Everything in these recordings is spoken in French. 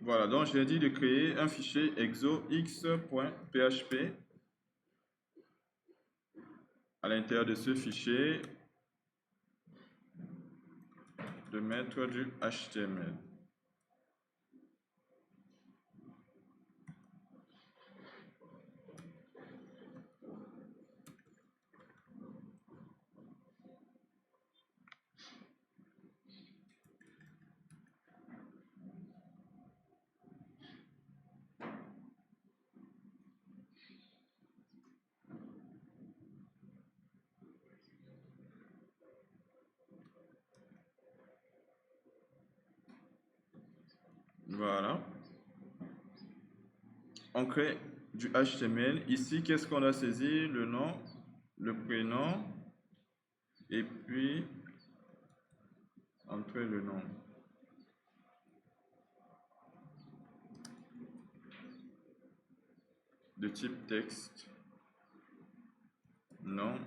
Voilà, donc je l'ai dit de créer un fichier exox.php. À l'intérieur de ce fichier, de mettre du HTML. Voilà. On crée du HTML. Ici, qu'est-ce qu'on a saisi? Le nom, le prénom, et puis entrer le nom. De type texte. Non.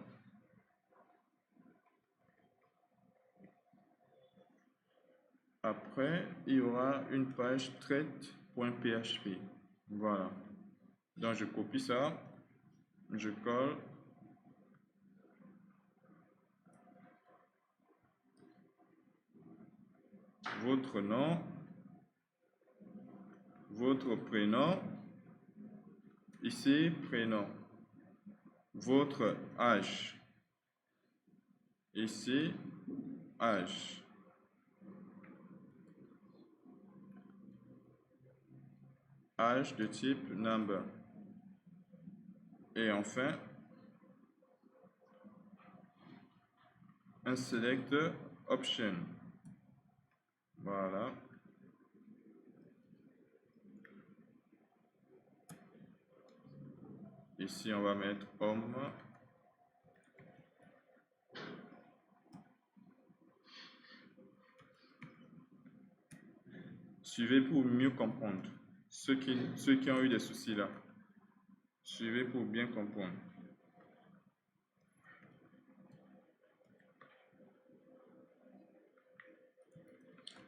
Après, il y aura une page traite.php. Voilà. Donc, je copie ça. Je colle. Votre nom. Votre prénom. Ici, prénom. Votre âge. Ici, âge. Âge de type number. Et enfin, un select option. Voilà. Ici, on va mettre homme. Suivez pour mieux comprendre. Ceux qui ont eu des soucis là. Suivez pour bien comprendre.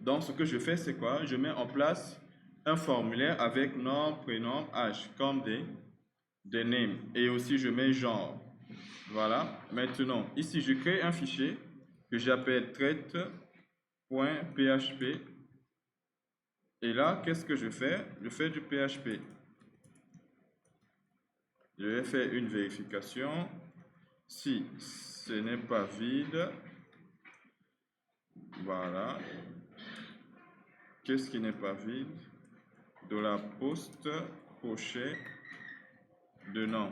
Donc, ce que je fais, c'est quoi? Je mets en place un formulaire avec nom, prénom, âge, comme des names. Et aussi, je mets genre. Voilà. Maintenant, ici, je crée un fichier que j'appelle traite.php. Et là, qu'est-ce que je fais? Je fais du PHP. Je vais faire une vérification. Si ce n'est pas vide, voilà. Qu'est-ce qui n'est pas vide? De la poste crochet de nom.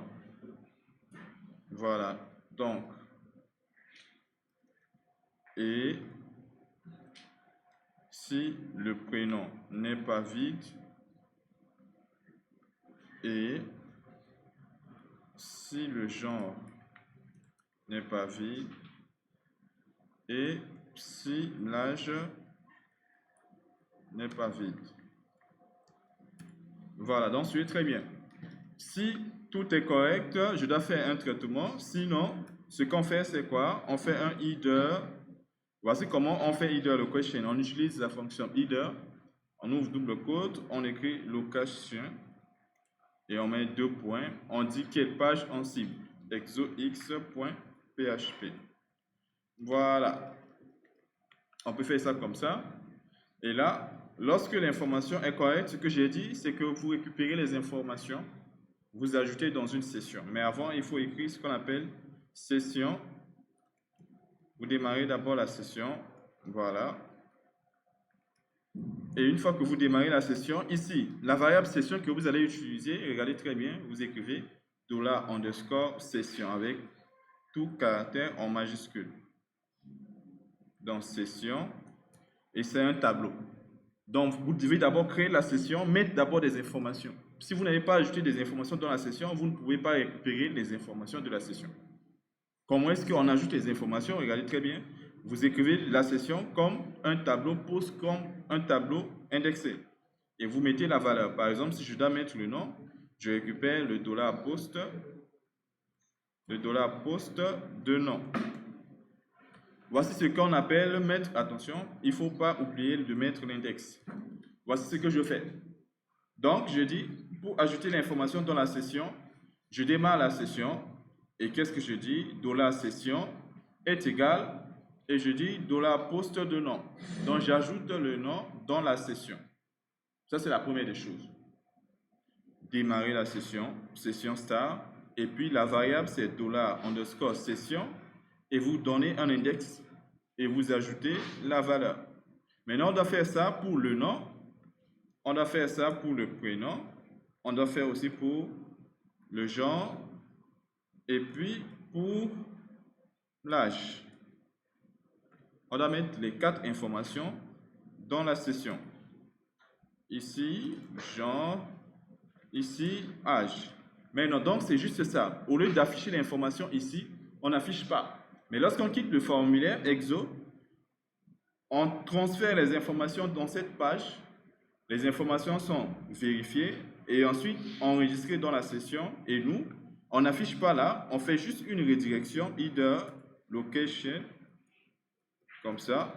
Voilà. Donc, et si le prénom n'est pas vide et si le genre n'est pas vide et si l'âge n'est pas vide. Voilà, donc c'est très bien. Si tout est correct, je dois faire un traitement. Sinon, ce qu'on fait, c'est quoi? On fait un header. Voici comment on fait header le question. On utilise la fonction header. On ouvre double quote, on écrit location et on met 2 points. On dit quelle page on cible. exox.php. Voilà. On peut faire ça comme ça. Et là, lorsque l'information est correcte, ce que j'ai dit, c'est que vous récupérez les informations, vous ajoutez dans une session. Mais avant, il faut écrire ce qu'on appelle session. Vous démarrez d'abord la session. Voilà. Et une fois que vous démarrez la session, ici, la variable session que vous allez utiliser, regardez très bien, vous écrivez $_session avec tout caractère en majuscule. Donc, session, et c'est un tableau. Donc, vous devez d'abord créer la session, mettre d'abord des informations. Si vous n'avez pas ajouté des informations dans la session, vous ne pouvez pas récupérer les informations de la session. Comment est-ce qu'on ajoute les informations? Regardez très bien. Vous écrivez la session comme un tableau post, comme un tableau indexé. Et vous mettez la valeur. Par exemple, si je dois mettre le nom, je récupère le $post, de nom. Voici ce qu'on appelle mettre, attention, il ne faut pas oublier de mettre l'index. Voici ce que je fais. Donc, je dis, pour ajouter l'information dans la session, je démarre la session. Et qu'est-ce que je dis? $session est égal, et je dis $poste de nom. Donc, j'ajoute le nom dans la session. Ça, c'est la première des choses. Démarrer la session, session star, et puis la variable, c'est $_session, et vous donnez un index, et vous ajoutez la valeur. Maintenant, on doit faire ça pour le nom, on doit faire ça pour le prénom, on doit faire aussi pour le genre, et puis pour l'âge. On doit mettre les 4 informations dans la session. Ici, genre, ici, âge. Maintenant, donc, c'est juste ça. Au lieu d'afficher l'information ici, on n'affiche pas. Mais lorsqu'on quitte le formulaire EXO, on transfère les informations dans cette page. Les informations sont vérifiées et ensuite enregistrées dans la session. Et nous, on n'affiche pas là, on fait juste une redirection, either location, comme ça.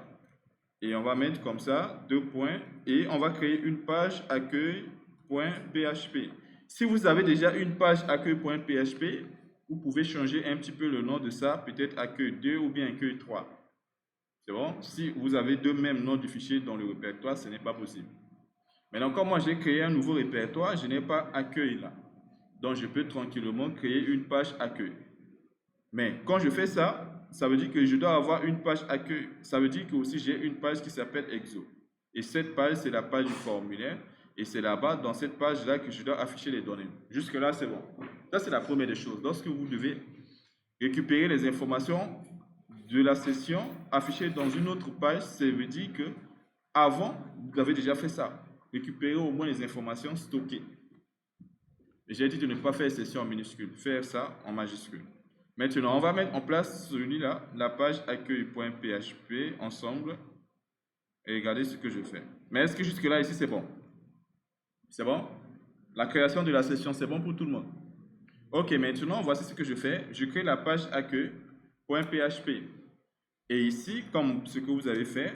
Et on va mettre comme ça, 2 points, et on va créer une page accueil.php. Si vous avez déjà une page accueil.php, vous pouvez changer un petit peu le nom de ça, peut-être accueil 2 ou bien accueil 3. C'est bon? Si vous avez deux mêmes noms du fichier dans le répertoire, ce n'est pas possible. Maintenant, comme moi j'ai créé un nouveau répertoire, je n'ai pas accueil là. Donc, je peux tranquillement créer une page accueil. Mais quand je fais ça, ça veut dire que je dois avoir une page accueil. Ça veut dire que aussi j'ai une page qui s'appelle EXO. Et cette page, c'est la page du formulaire. Et c'est là-bas, dans cette page-là, que je dois afficher les données. Jusque-là, c'est bon. Ça, c'est la première des choses. Lorsque vous devez récupérer les informations de la session affichées dans une autre page, ça veut dire que avant, vous avez déjà fait ça. Récupérer au moins les informations stockées. J'ai dit de ne pas faire session en minuscule, faire ça en majuscule. Maintenant, on va mettre en place celui-là, la page accueil.php ensemble. Et regardez ce que je fais. Mais est-ce que jusque-là, ici, c'est bon? C'est bon? La création de la session, c'est bon pour tout le monde? Ok, maintenant, voici ce que je fais. Je crée la page accueil.php. Et ici, comme ce que vous avez fait,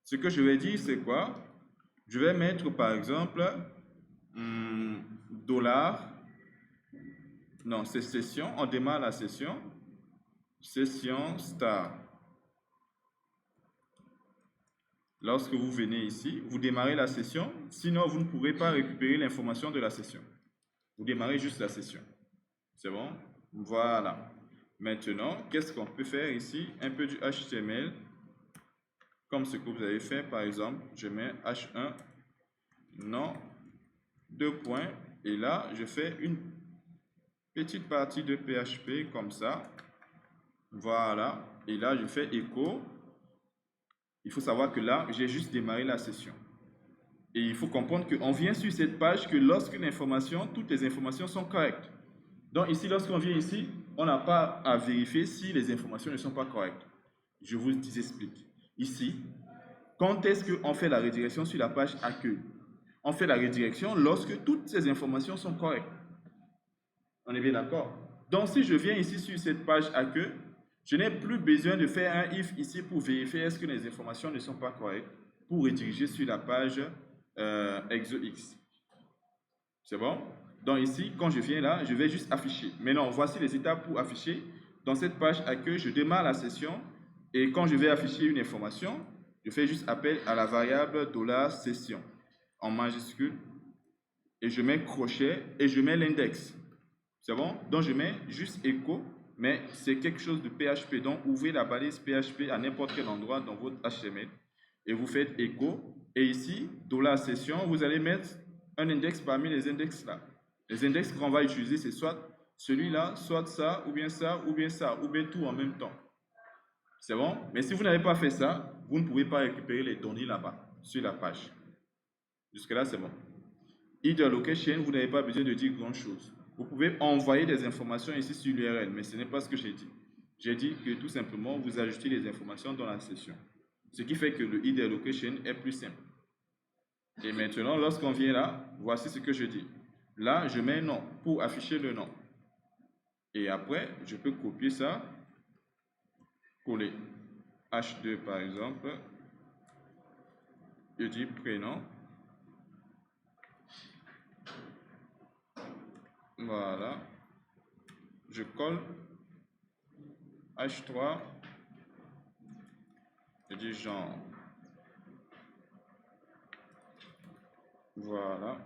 ce que je vais dire, c'est quoi? Je vais mettre, par exemple, dollar. Non, c'est session. On démarre la session. Session star. Lorsque vous venez ici, vous démarrez la session. Sinon, vous ne pourrez pas récupérer l'information de la session. Vous démarrez juste la session. C'est bon? Voilà. Maintenant, qu'est-ce qu'on peut faire ici? Un peu du HTML. Comme ce que vous avez fait, par exemple, je mets H1, non, 2 points. Et là, je fais une petite partie de PHP comme ça. Voilà. Et là, je fais écho. Il faut savoir que là, j'ai juste démarré la session. Et il faut comprendre qu'on vient sur cette page que lorsque l'information, toutes les informations sont correctes. Donc ici, lorsqu'on vient ici, on n'a pas à vérifier si les informations ne sont pas correctes. Je vous explique. Ici, quand est-ce qu'on fait la redirection sur la page accueil? On fait la redirection lorsque toutes ces informations sont correctes. On est bien d'accord? Donc si je viens ici sur cette page accueil, je n'ai plus besoin de faire un if ici pour vérifier est-ce que les informations ne sont pas correctes pour rediriger sur la page ExoX. C'est bon? Donc ici, quand je viens là, je vais juste afficher. Maintenant, voici les étapes pour afficher. Dans cette page accueil, je démarre la session et quand je vais afficher une information, je fais juste appel à la variable $session en majuscule et je mets crochet et je mets l'index. C'est bon? Donc je mets juste écho, mais c'est quelque chose de PHP. Donc ouvrez la balise PHP à n'importe quel endroit dans votre HTML et vous faites écho. Et ici, $session, vous allez mettre un index parmi les index là. Les index qu'on va utiliser, c'est soit celui-là, soit ça, ou bien ça, ou bien ça, ou bien tout en même temps. C'est bon? Mais si vous n'avez pas fait ça, vous ne pouvez pas récupérer les données là-bas, sur la page. Jusque-là, c'est bon. Either location, vous n'avez pas besoin de dire grand-chose. Vous pouvez envoyer des informations ici sur l'URL, mais ce n'est pas ce que j'ai dit. J'ai dit que tout simplement, vous ajoutez les informations dans la session. Ce qui fait que le either location est plus simple. Et maintenant, lorsqu'on vient là, voici ce que je dis. Là, je mets nom pour afficher le nom. Et après, je peux copier ça, coller. H2 par exemple. Je dis prénom. Voilà. Je colle. H3. Je dis genre. Voilà.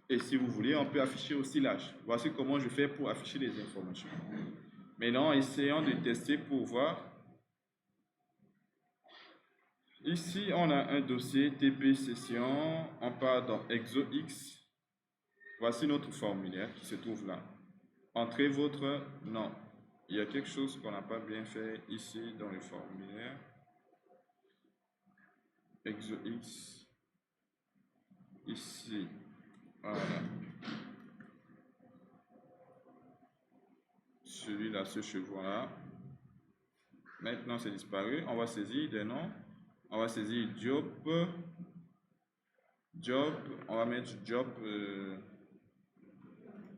Et si vous voulez, on peut afficher aussi l'âge. Voici comment je fais pour afficher les informations. Maintenant, essayons de tester pour voir. Ici, on a un dossier TP session. On part dans ExoX. Voici notre formulaire qui se trouve là. Entrez votre nom. Il y a quelque chose qu'on n'a pas bien fait ici dans le formulaire. ExoX. Ici. Voilà. Celui-là, ce chevron-là. Maintenant, c'est disparu. On va saisir des noms. On va saisir job. Job. On va mettre job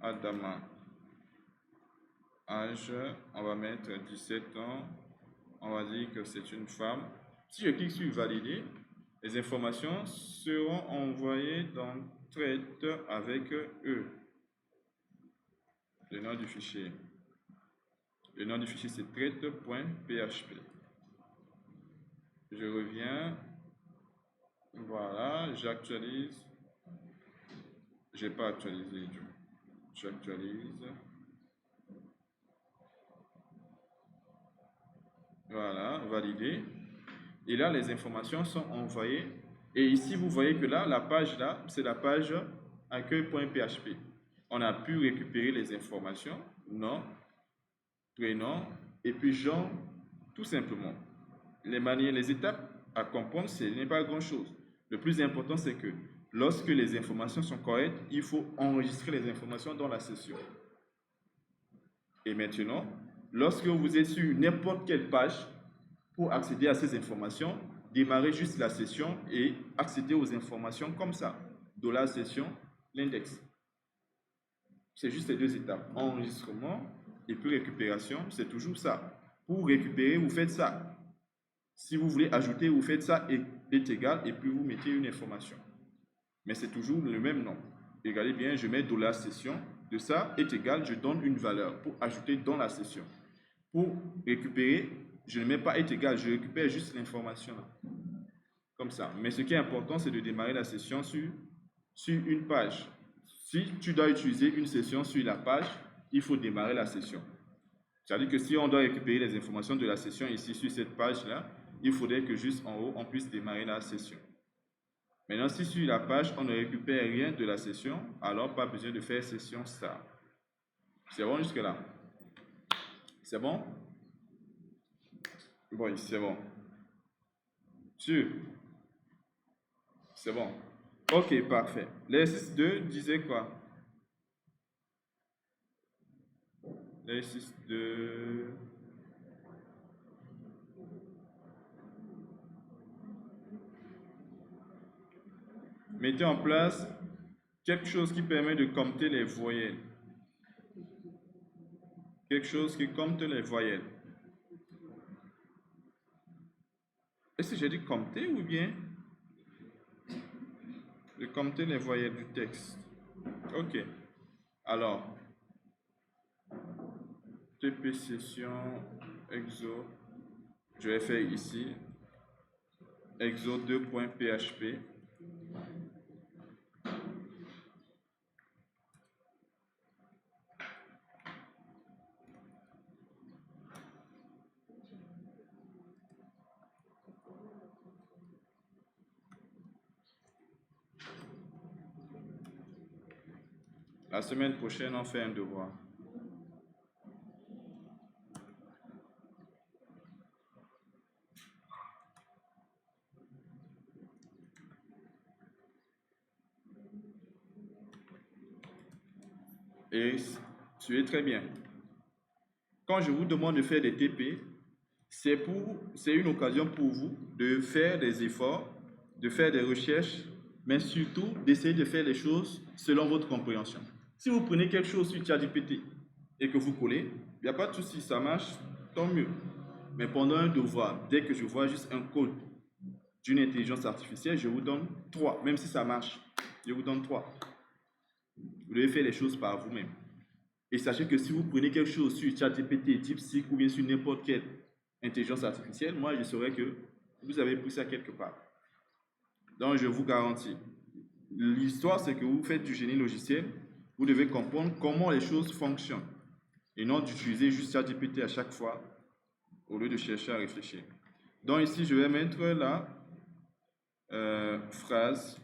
Adama. Âge. On va mettre 17 ans. On va dire que c'est une femme. Si je clique sur valider, les informations seront envoyées dans traite avec eux. Le nom du fichier. Le nom du fichier, c'est traite.php. Je reviens. Voilà, j'actualise. Je n'ai pas actualisé. J'actualise. Voilà, validé. Et là, les informations sont envoyées. Et ici, vous voyez que là, la page là, c'est la page accueil.php. On a pu récupérer les informations, nom, prénom, et puis genre, tout simplement. Les étapes à comprendre, ce n'est pas grand-chose. Le plus important, c'est que lorsque les informations sont correctes, il faut enregistrer les informations dans la session. Et maintenant, lorsque vous êtes sur n'importe quelle page, pour accéder à ces informations, démarrez juste la session et accéder aux informations comme ça. De la session, l'index. C'est juste ces deux étapes. Enregistrement et puis récupération, c'est toujours ça. Pour récupérer, vous faites ça. Si vous voulez ajouter, vous faites ça et est égal et puis vous mettez une information. Mais c'est toujours le même nom. Regardez bien, je mets de la session. De ça est égal, je donne une valeur pour ajouter dans la session. Pour récupérer, je ne mets pas est égal, je récupère juste l'information là. Comme ça. Mais ce qui est important, c'est de démarrer la session sur une page. Si tu dois utiliser une session sur la page, il faut démarrer la session. C'est-à-dire que si on doit récupérer les informations de la session ici sur cette page-là, il faudrait que juste en haut, on puisse démarrer la session. Maintenant, si sur la page, on ne récupère rien de la session, alors pas besoin de faire session start. C'est bon jusque-là? C'est bon? Oui, c'est bon. Sûr? C'est bon. Ok, parfait. L'exercice 2 disait quoi? L'exercice 2... Mettez en place quelque chose qui permet de compter les voyelles. Quelque chose qui compte les voyelles. Est-ce que j'ai dit compter ou bien de compter les voyelles du texte? Ok. Alors, TP session exo. Je vais faire ici exo2.php. La semaine prochaine, on fait un devoir. Et suivez très bien. Quand je vous demande de faire des TP, c'est une occasion pour vous de faire des efforts, de faire des recherches, mais surtout d'essayer de faire les choses selon votre compréhension. Si vous prenez quelque chose sur ChatGPT et que vous collez, il n'y a pas de souci, ça marche, tant mieux. Mais pendant un devoir, dès que je vois juste un code d'une intelligence artificielle, je vous donne 3, même si ça marche, je vous donne 3. Vous devez faire les choses par vous-même. Et sachez que si vous prenez quelque chose sur ChatGPT, DeepSeek ou bien sur n'importe quelle intelligence artificielle, moi je saurais que vous avez pris ça quelque part. Donc je vous garantis. L'histoire, c'est que vous faites du génie logiciel, vous devez comprendre comment les choses fonctionnent et non d'utiliser juste ChatGPT à chaque fois au lieu de chercher à réfléchir. Donc ici, je vais mettre la phrase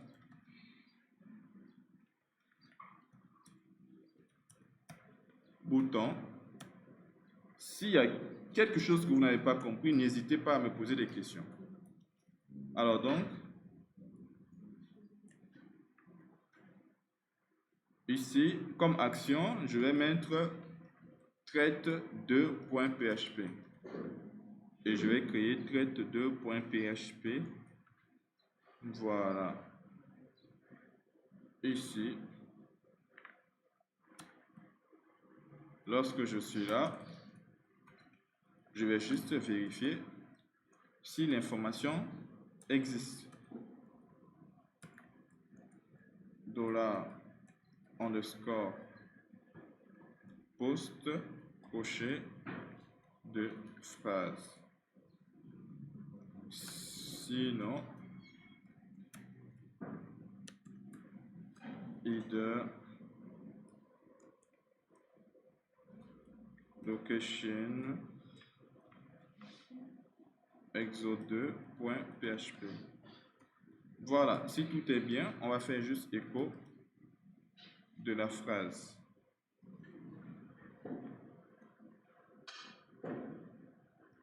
bouton. S'il y a quelque chose que vous n'avez pas compris, n'hésitez pas à me poser des questions. Alors donc, ici, comme action, je vais mettre traite2.php. Et je vais créer traite2.php. Voilà. Ici. Lorsque je suis là, je vais juste vérifier si l'information existe. $_ post crochet de phrase. Sinon, either location exo2.php. Voilà, si tout est bien, on va faire juste écho de la phrase.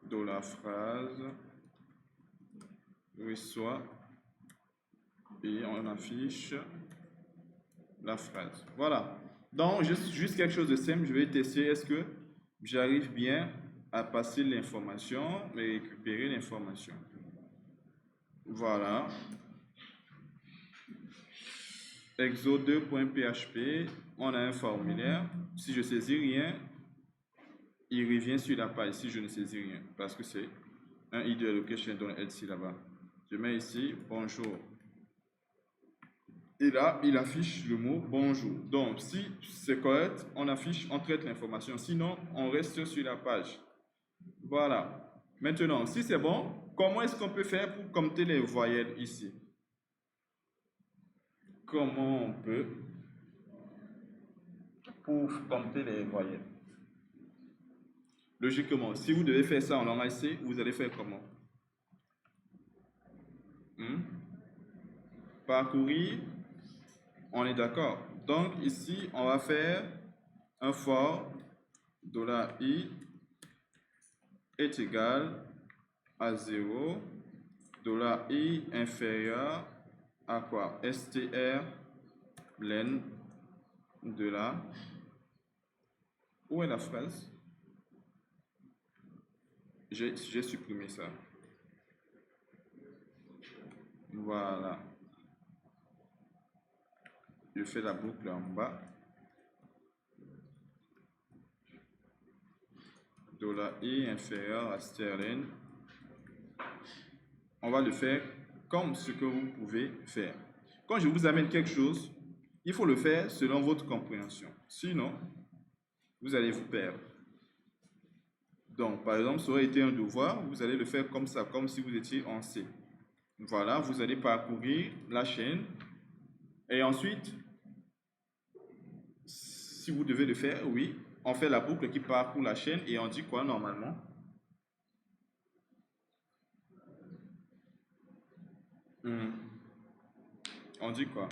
De la phrase reçoit et on affiche la phrase. Voilà. Donc, juste quelque chose de simple, je vais tester est-ce que j'arrive bien à passer l'information et récupérer l'information. Voilà. Exo2.php, on a un formulaire. Si je ne saisis rien, il revient sur la page si je ne saisis rien, parce que c'est un ID location dans Etsy là-bas. Je mets ici bonjour. Et là, il affiche le mot bonjour. Donc, si c'est correct, on traite l'information. Sinon, on reste sur la page. Voilà. Maintenant, si c'est bon, comment est-ce qu'on peut faire pour compter les voyelles ici? Comment on peut pour compter les voyelles? Logiquement, si vous devez faire ça en langage C, vous allez faire comment? Parcourir, on est d'accord. Donc ici, on va faire un for $i est égal à 0, $i inférieur à quoi? Str len de la. Où est la phrase? J'ai supprimé ça. Voilà. Je fais la boucle en bas. $i inférieur à sterling. On va le faire comme ce que vous pouvez faire. Quand je vous amène quelque chose, il faut le faire selon votre compréhension. Sinon, vous allez vous perdre. Donc, par exemple, ça aurait été un devoir, vous allez le faire comme ça, comme si vous étiez en C. Voilà, vous allez parcourir la chaîne. Et ensuite, si vous devez le faire, oui, on fait la boucle qui parcourt la chaîne et on dit quoi normalement? On dit quoi?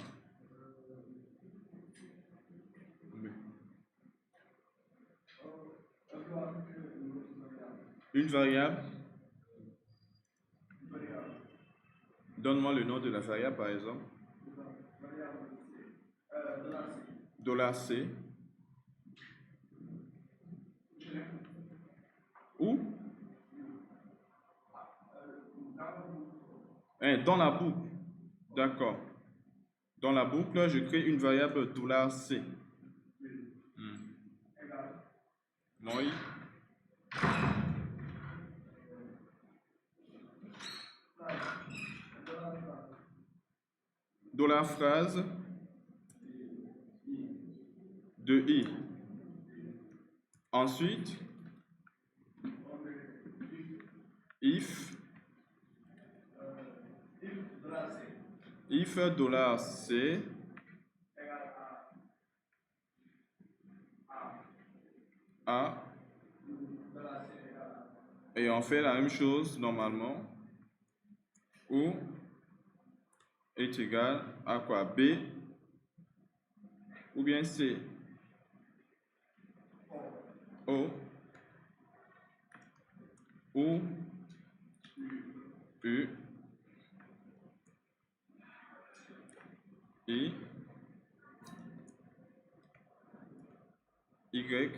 Une variable. Donne-moi le nom de la variable, par exemple. $C. Où? Dans la boucle. D'accord. Dans la boucle, je crée une variable $C. Oui. Phrase. le i. Ensuite, if $C A, et on fait la même chose normalement, où est égal à quoi? B ou bien C? O ou U I Y,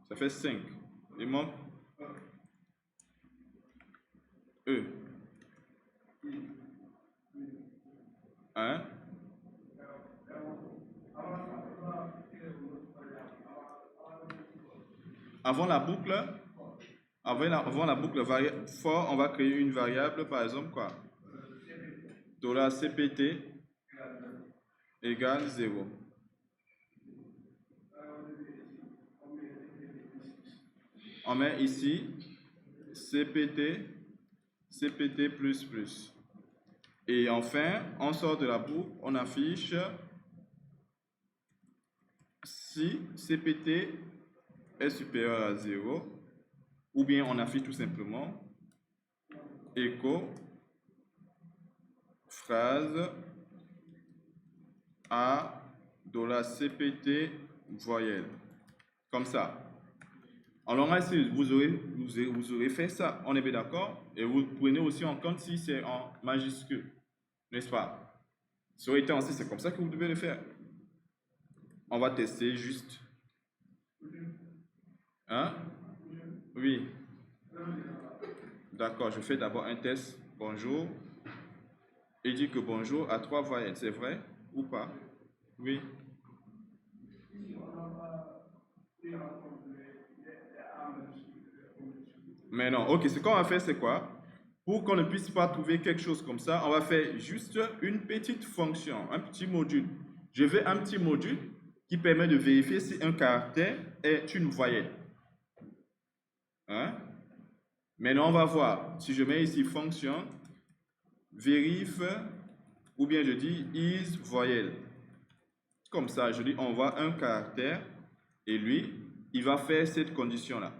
ça fait 5. Il manque E. 1. Avant la boucle, avant la boucle for, on va créer une variable, par exemple quoi? $CPT égale 0. On met ici CPT plus plus. Et enfin, on sort de la boucle, on affiche si CPT est supérieur à 0, ou bien on affiche tout simplement écho phrase à $CPT voyelle. Comme ça. Alors là, si vous aurez fait ça, on est bien d'accord? Et vous prenez aussi en compte si c'est en majuscule, n'est-ce pas? Ça aurait été en C, c'est comme ça que vous devez le faire. On va tester juste. Hein? Oui. D'accord, je fais d'abord un test. Bonjour. Il dit que bonjour à 3 voyelles, c'est vrai ou pas? Oui. Mais non, ok, ce qu'on va faire, c'est quoi? Pour qu'on ne puisse pas trouver quelque chose comme ça, on va faire juste une petite fonction, un petit module. Je veux un petit module qui permet de vérifier si un caractère est une voyelle. Hein? Maintenant, on va voir. Si je mets ici fonction, vérifie, ou bien je dis is voyelle. Comme ça, je dis on voit un caractère et lui, il va faire cette condition-là.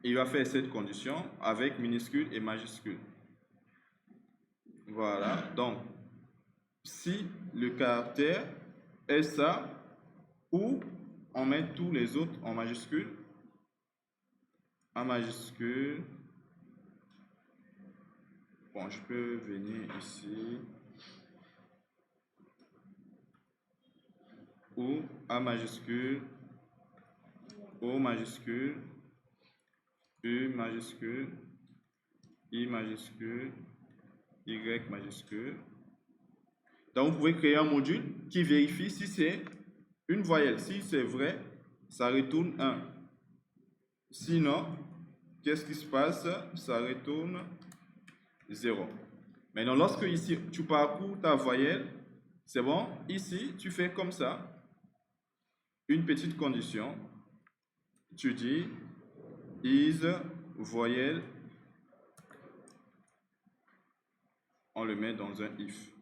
Il va faire cette condition avec minuscule et majuscule. Voilà, donc, si le caractère est ça, ou on met tous les autres en majuscule, bon, je peux venir ici, ou A majuscule, O majuscule, U majuscule, I majuscule, Y majuscule. Donc, vous pouvez créer un module qui vérifie si c'est une voyelle. Si c'est vrai, ça retourne 1. Sinon, qu'est-ce qui se passe? Ça retourne 0. Maintenant, lorsque ici, tu parcours ta voyelle, c'est bon. Ici, tu fais comme ça. Une petite condition. Tu dis is voyelle. On le met dans un if.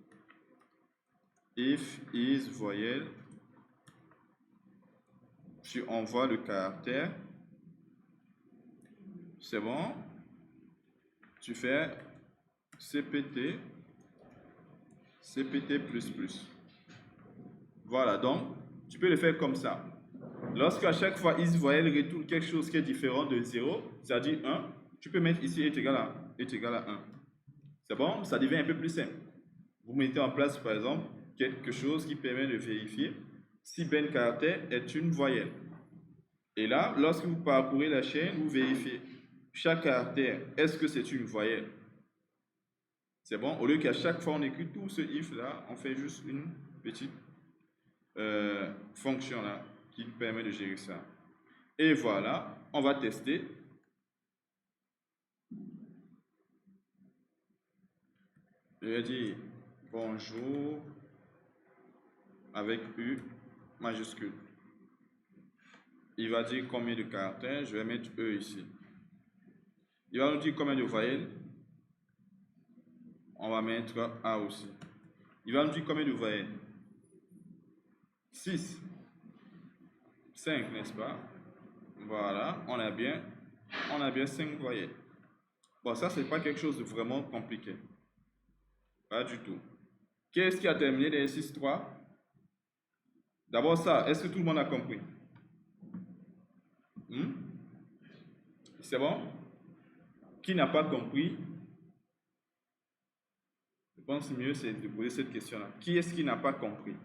If is voyelle. Tu envoies le caractère. C'est bon. Tu fais CPT plus plus. Voilà, donc, tu peux le faire comme ça. Lorsque à chaque fois is voyelle retourne quelque chose qui est différent de 0, c'est-à-dire 1, tu peux mettre ici est égal à 1. C'est bon? Ça devient un peu plus simple. Vous mettez en place, par exemple, quelque chose qui permet de vérifier si ben caractère est une voyelle. Et là, lorsque vous parcourez la chaîne, vous vérifiez chaque caractère, est-ce que c'est une voyelle? C'est bon? Au lieu qu'à chaque fois on écrit tout ce if là, on fait juste une petite fonction là qui nous permet de gérer ça. Et voilà, on va tester. Je vais dire bonjour avec U majuscule. Il va dire combien de caractères, je vais mettre E ici. Il va nous dire combien de voyelles, on va mettre A aussi. Il va nous dire combien de voyelles, 6, 5, n'est-ce pas? Voilà, on a bien 5 voyelles. Bon, ça, c'est pas quelque chose de vraiment compliqué. Pas du tout. Qui est-ce qui a terminé l'exercice 3? D'abord ça, est-ce que tout le monde a compris? C'est bon? Qui n'a pas compris? Je pense mieux c'est de poser cette question-là. Qui est-ce qui n'a pas compris?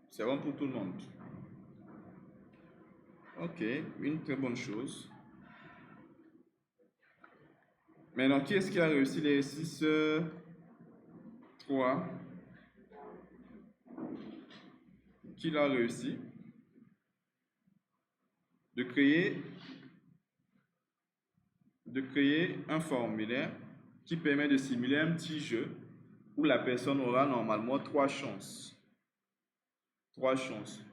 C'est bon pour tout le monde. Ok, une très bonne chose. Maintenant, qui est-ce qui a réussi l'exercice 3? Qui l'a réussi? De créer un formulaire qui permet de simuler un petit jeu où la personne aura normalement 3 chances. 3 chances.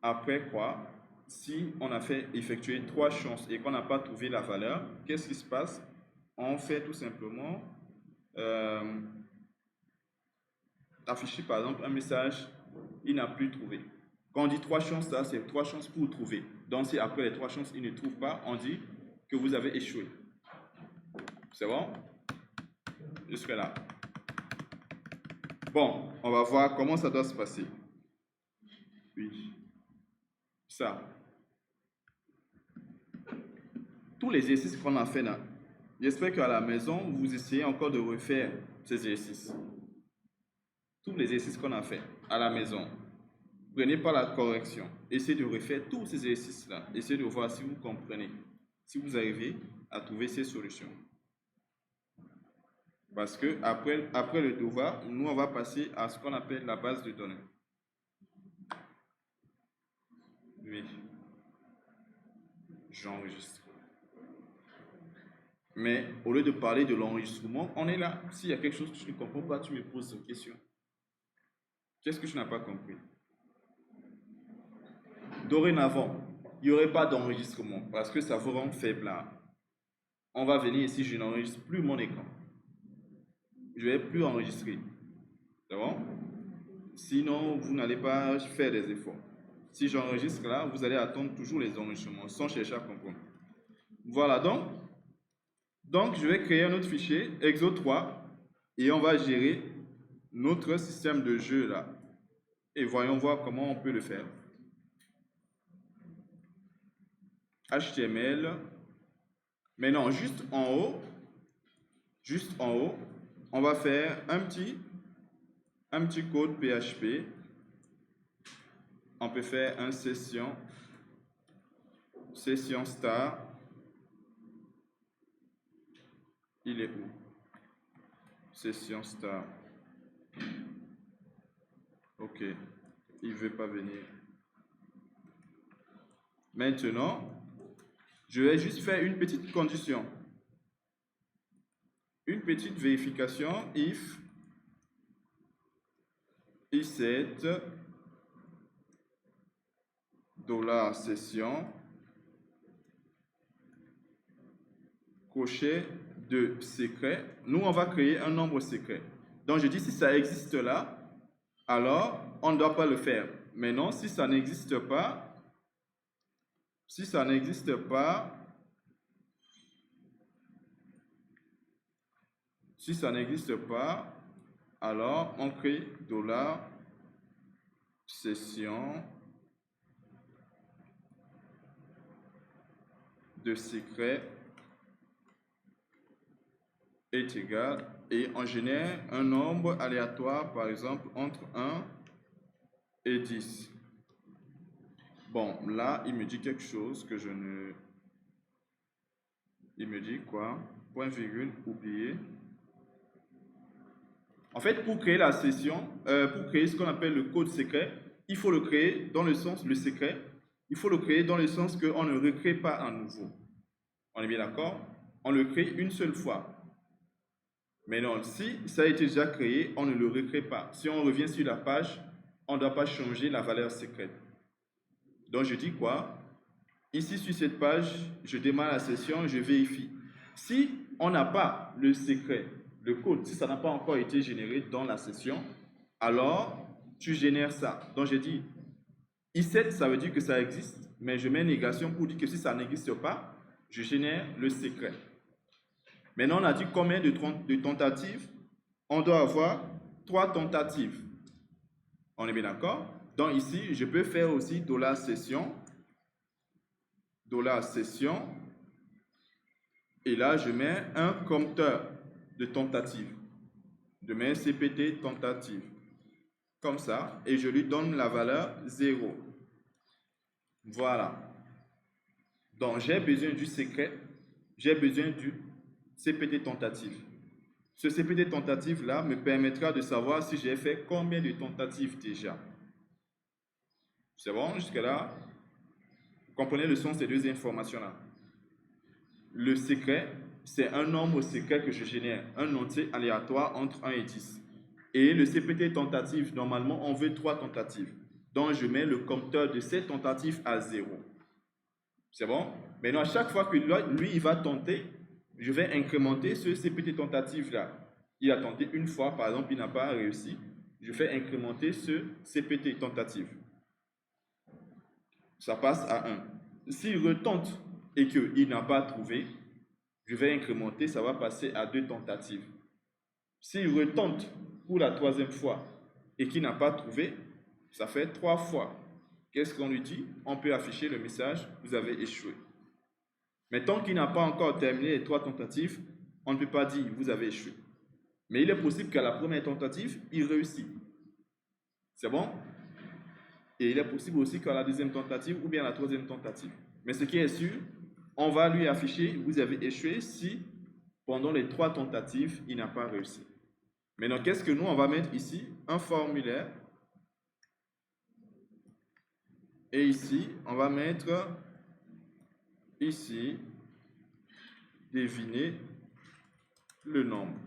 Après quoi, si on a fait effectuer 3 chances et qu'on n'a pas trouvé la valeur, qu'est-ce qui se passe? On fait tout simplement afficher par exemple un message, il n'a plus trouvé. Quand on dit 3 chances, là, c'est 3 chances pour trouver. Donc si après les 3 chances, il ne trouve pas, on dit que vous avez échoué. C'est bon? Jusque là. Bon, on va voir comment ça doit se passer. Oui. Ça. Tous les exercices qu'on a fait là, j'espère qu'à la maison, vous essayez encore de refaire ces exercices. Tous les exercices qu'on a fait à la maison. Prenez pas la correction. Essayez de refaire tous ces exercices-là. Essayez de voir si vous comprenez. Si vous arrivez à trouver ces solutions. Parce que après le devoir, nous, on va passer à ce qu'on appelle la base de données. Oui. J'enregistre. Mais au lieu de parler de l'enregistrement, on est là. S'il y a quelque chose que tu ne comprends pas, tu me poses une question. Qu'est-ce que tu n'as pas compris? Dorénavant, il n'y aurait pas d'enregistrement parce que ça vous rend faible là. On va venir ici, je n'enregistre plus mon écran. Je ne vais plus enregistrer. C'est bon? Sinon, vous n'allez pas faire des efforts. Si j'enregistre là, vous allez attendre toujours les enregistrements sans chercher à comprendre. Voilà donc je vais créer un autre fichier, Exo3, et on va gérer notre système de jeu là. Et voyons voir comment on peut le faire. HTML. Maintenant, juste en haut, on va faire un petit code PHP. On peut faire un session star. Il est où? Session star. Ok, il ne veut pas venir. Maintenant, je vais juste faire une petite condition. Une petite vérification if set $session crochet de secret. Nous, on va créer un nombre secret. Donc, je dis si ça existe là, alors on ne doit pas le faire. Maintenant, si ça n'existe pas, alors on crée $session de secret est égal et on génère un nombre aléatoire, par exemple entre 1 et 10. Bon, là, il me dit quelque chose que je ne... Il me dit quoi? Point virgule, oublié. En fait, pour créer la session, pour créer ce qu'on appelle le code secret, il faut le créer dans le sens le secret. il faut le créer dans le sens qu'on ne recrée pas à nouveau. On est bien d'accord? On le crée une seule fois. Mais non, si ça a été déjà créé, on ne le recrée pas. Si on revient sur la page, on ne doit pas changer la valeur secrète. Donc je dis quoi? Ici sur cette page, je démarre la session, je vérifie. Si on n'a pas le secret, le code, si ça n'a pas encore été généré dans la session, alors tu génères ça. Donc j'ai dit I7, ça veut dire que ça existe, mais je mets négation pour dire que si ça n'existe pas, je génère le secret. Maintenant, on a dit combien de tentatives? On doit avoir 3 tentatives. On est bien d'accord? Donc ici, je peux faire aussi $session, $session, et là, je mets un compteur de tentatives. Je mets CPT tentative, comme ça, et je lui donne la valeur 0. Voilà. Donc, j'ai besoin du secret, j'ai besoin du CPT tentative. Ce CPT tentative là me permettra de savoir si j'ai fait combien de tentatives déjà. C'est bon jusque-là? Vous comprenez le sens de ces deux informations-là? Le secret, c'est un nombre secret que je génère, un entier aléatoire entre 1 et 10. Et le CPT tentative, normalement, on veut 3 tentatives. Donc, je mets le compteur de ces tentatives à 0. C'est bon? Maintenant, à chaque fois que lui, il va tenter, je vais incrémenter ce CPT tentative-là. Il a tenté une fois, par exemple, il n'a pas réussi. Je fais incrémenter ce CPT tentative. Ça passe à 1. S'il retente et qu'il n'a pas trouvé, je vais incrémenter, ça va passer à 2 tentatives. S'il retente pour la 3e fois et qu'il n'a pas trouvé, ça fait 3 fois. Qu'est-ce qu'on lui dit? On peut afficher le message « Vous avez échoué ». Mais tant qu'il n'a pas encore terminé les 3 tentatives, on ne peut pas dire « Vous avez échoué ». Mais il est possible qu'à la première tentative, il réussit. C'est bon? Et il est possible aussi qu'à la 2e tentative ou bien à la 3e tentative. Mais ce qui est sûr, on va lui afficher « Vous avez échoué » si pendant les 3 tentatives, il n'a pas réussi. Maintenant, qu'est-ce que nous, on va mettre ici? Un formulaire. Et ici, on va mettre ici, deviner le nombre.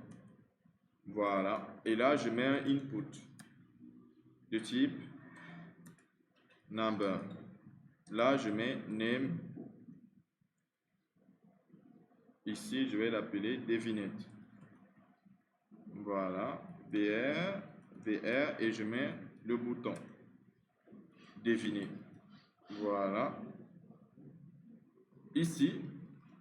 Voilà. Et là, je mets un input de type number. Là, je mets name. Ici, je vais l'appeler devinette. Voilà. BR, et je mets le bouton deviner. Voilà. Ici,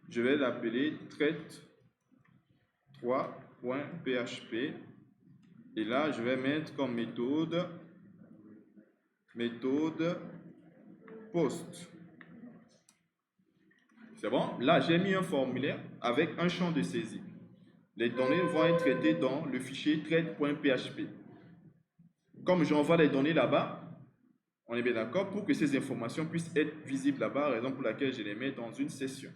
je vais l'appeler traite3.php. Et là, je vais mettre comme méthode post. C'est bon? Là, j'ai mis un formulaire avec un champ de saisie. Les données vont être traitées dans le fichier traite.php. Comme j'envoie les données là-bas, on est bien d'accord, pour que ces informations puissent être visibles là-bas, raison pour laquelle je les mets dans une session.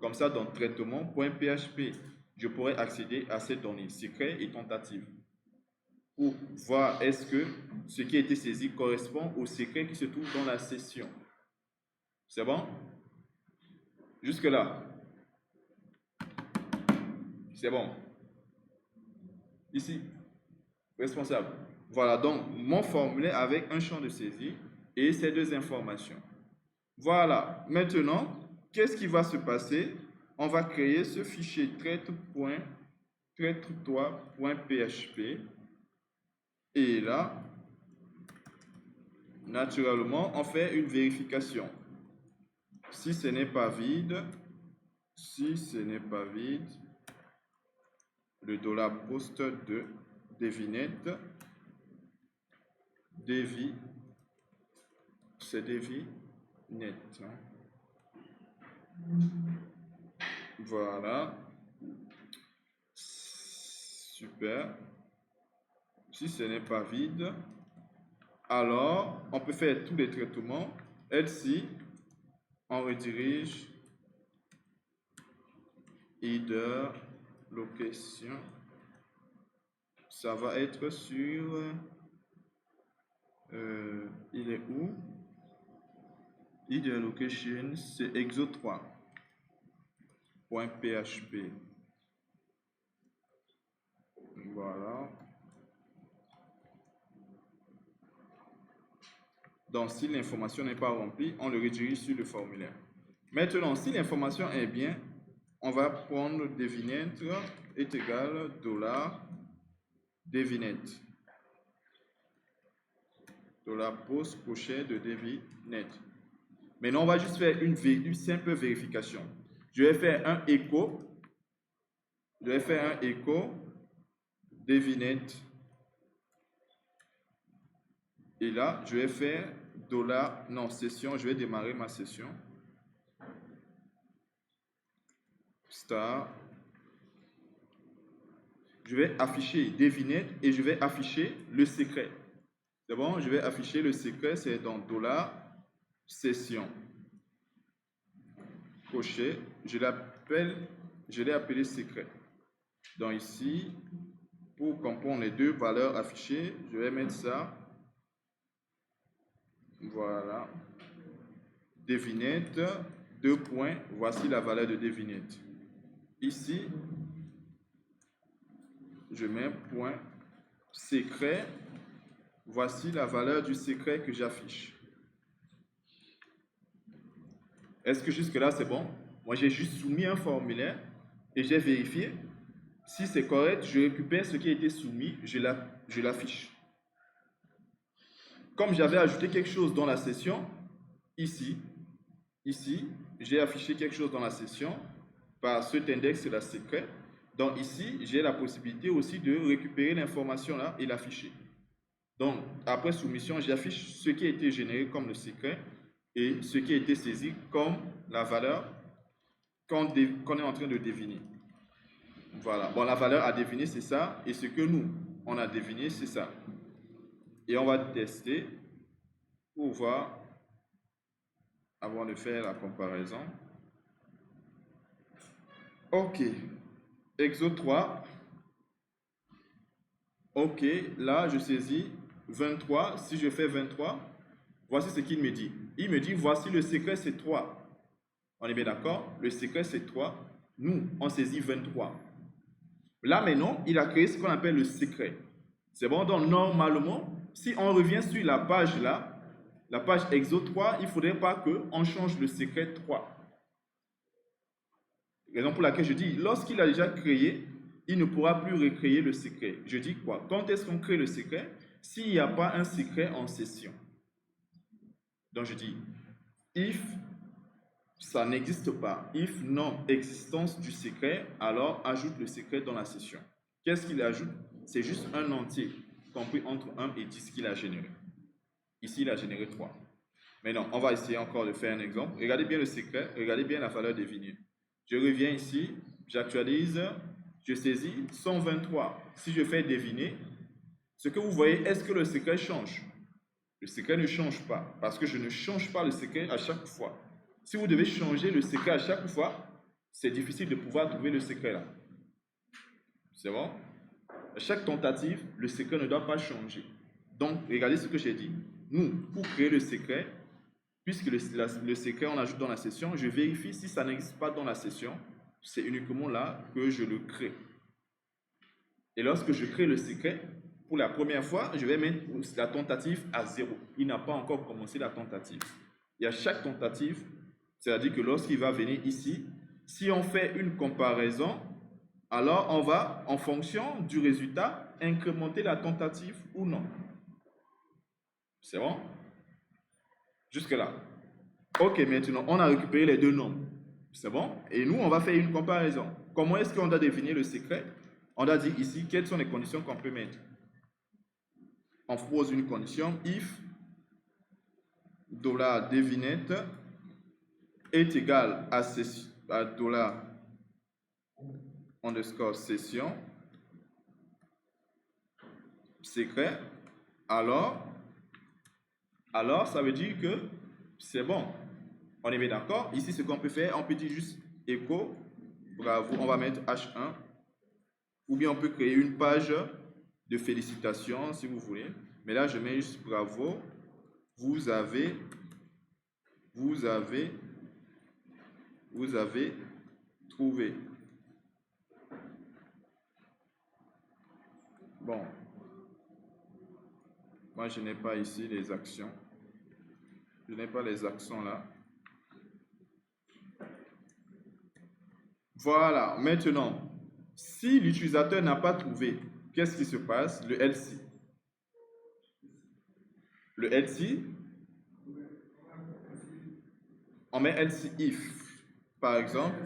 Comme ça, dans traitement.php, je pourrais accéder à ces données, secrets et tentatives, pour voir est-ce que ce qui a été saisi correspond au secret qui se trouve dans la session. C'est bon? Jusque-là. C'est bon. Ici, responsable. Voilà, donc mon formulaire avec un champ de saisie et ces 2 informations. Voilà, maintenant, qu'est-ce qui va se passer? On va créer ce fichier traite3.php et là, naturellement, on fait une vérification. Si ce n'est pas vide, le $post de devinette, c'est devinette. Voilà. Super. Si ce n'est pas vide, alors on peut faire tous les traitements. Else, on redirige header location. Ça va être sur il est où? id location, c'est exo3.php. Voilà. Donc, si l'information n'est pas remplie, on le redirige sur le formulaire. Maintenant, si l'information est bien, on va prendre devinette est égal $devinette. $post crochet de devinette. Maintenant, on va juste faire une simple vérification. Je vais faire un écho. Je vais faire un écho devinette. Et là, je vais faire session. Je vais démarrer ma session. Star. Je vais afficher devinette et je vais afficher le secret. C'est bon, je vais afficher le secret, c'est dans $session. Crochet, je l'ai appelé secret. Donc ici, pour comprendre les deux valeurs affichées, je vais mettre ça. Voilà. Devinette, 2 points, voici la valeur de devinette. Ici, je mets point secret, voici la valeur du secret que j'affiche. Est-ce que jusque-là c'est bon? Moi j'ai juste soumis un formulaire et j'ai vérifié. Si c'est correct, je récupère ce qui a été soumis, je l'affiche. Comme j'avais ajouté quelque chose dans la session, ici, j'ai affiché quelque chose dans la session par cet index la secret. Donc ici, j'ai la possibilité aussi de récupérer l'information là et l'afficher. Donc après soumission, j'affiche ce qui a été généré comme le secret et ce qui a été saisi comme la valeur qu'on est en train de deviner. Voilà. Bon, la valeur à deviner, c'est ça. Et ce que nous, on a deviné, c'est ça. Et on va tester pour voir, avant de faire la comparaison. OK. Exo 3. OK. Là, je saisis 23. Si je fais 23, voici ce qu'il me dit. Il me dit, voici le secret, c'est 3. On est bien d'accord? Le secret, c'est 3. Nous, on saisit 23. Là, maintenant, il a créé ce qu'on appelle le secret. C'est bon? Donc, normalement, si on revient sur la page là, la page Exo 3, il ne faudrait pas qu'on change le secret 3. Raison pour laquelle je dis, lorsqu'il a déjà créé, il ne pourra plus recréer le secret. Je dis quoi? Quand est-ce qu'on crée le secret? S'il n'y a pas un secret en session. Donc, je dis, if ça n'existe pas, if non-existence du secret, alors ajoute le secret dans la session. Qu'est-ce qu'il ajoute? C'est juste un entier, compris entre 1 et 10 qu'il a généré. Ici, il a généré 3. Maintenant, on va essayer encore de faire un exemple. Regardez bien le secret, regardez bien la valeur devinée. Je reviens ici, j'actualise, je saisis 123. Si je fais deviner, ce que vous voyez, est-ce que le secret change? Le secret ne change pas, parce que je ne change pas le secret à chaque fois. Si vous devez changer le secret à chaque fois, c'est difficile de pouvoir trouver le secret là. C'est bon? À chaque tentative, le secret ne doit pas changer. Donc, regardez ce que j'ai dit. Nous, pour créer le secret, puisque le secret on ajoute dans la session, je vérifie si ça n'existe pas dans la session. C'est uniquement là que je le crée. Et lorsque je crée le secret, pour la première fois, je vais mettre la tentative à 0. Il n'a pas encore commencé la tentative. Et à chaque tentative, c'est-à-dire que lorsqu'il va venir ici, si on fait une comparaison, alors on va, en fonction du résultat, incrémenter la tentative ou non. C'est bon? Jusque-là. OK, maintenant, on a récupéré les deux nombres. C'est bon? Et nous, on va faire une comparaison. Comment est-ce qu'on doit définir le secret? On a dit ici, quelles sont les conditions qu'on peut mettre? On pose une condition, if $devinette est égal à $session secret, alors ça veut dire que c'est bon. On est bien d'accord? Ici, ce qu'on peut faire, on peut dire juste écho, bravo, on va mettre H1, ou bien on peut créer une page de félicitations si vous voulez. Mais là, je mets juste bravo, vous avez Vous avez trouvé. Bon, moi je n'ai pas ici les actions. Je n'ai pas les actions là. Voilà, maintenant, si l'utilisateur n'a pas trouvé, qu'est-ce qui se passe? Le else. Le else, on met else if. Par exemple.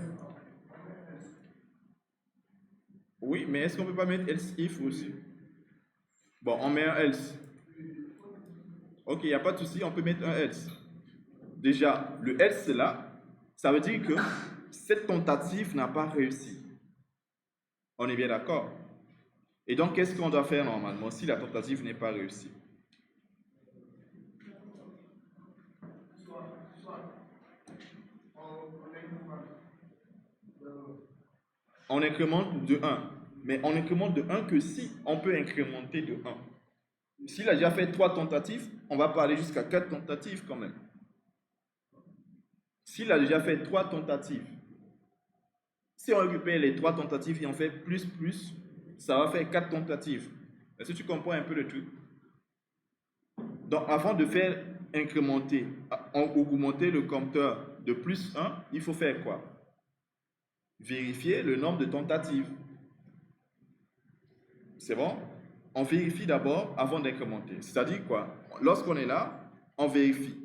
Oui, mais est-ce qu'on ne peut pas mettre else if aussi? Bon, on met un else. Ok, il n'y a pas de souci, on peut mettre un else. Déjà, le else là, ça veut dire que cette tentative n'a pas réussi. On est bien d'accord? Et donc, qu'est-ce qu'on doit faire normalement si la tentative n'est pas réussie? On incrémente de 1. Mais on incrémente de 1 que si on peut incrémenter de 1. S'il a déjà fait 3 tentatives, on va pas aller jusqu'à 4 tentatives quand même. S'il a déjà fait 3 tentatives, si on récupère les 3 tentatives et on fait plus, ça va faire 4 tentatives. Est-ce que tu comprends un peu le truc? Donc, avant de faire incrémenter, augmenter le compteur de plus 1, il faut faire quoi? Vérifier le nombre de tentatives. C'est bon? On vérifie d'abord avant d'incrémenter. C'est-à-dire quoi? Lorsqu'on est là, on vérifie.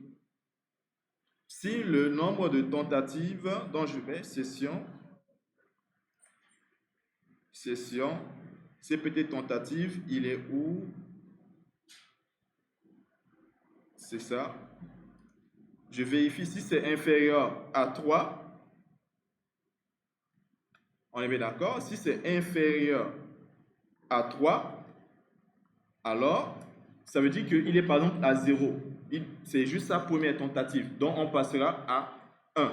Si le nombre de tentatives dont je mets session, CPT tentative, il est où? C'est ça. Je vérifie si c'est inférieur à 3. On est bien d'accord? Si c'est inférieur à 3, alors ça veut dire qu'il est par exemple à 0. C'est juste sa première tentative. Donc on passera à 1.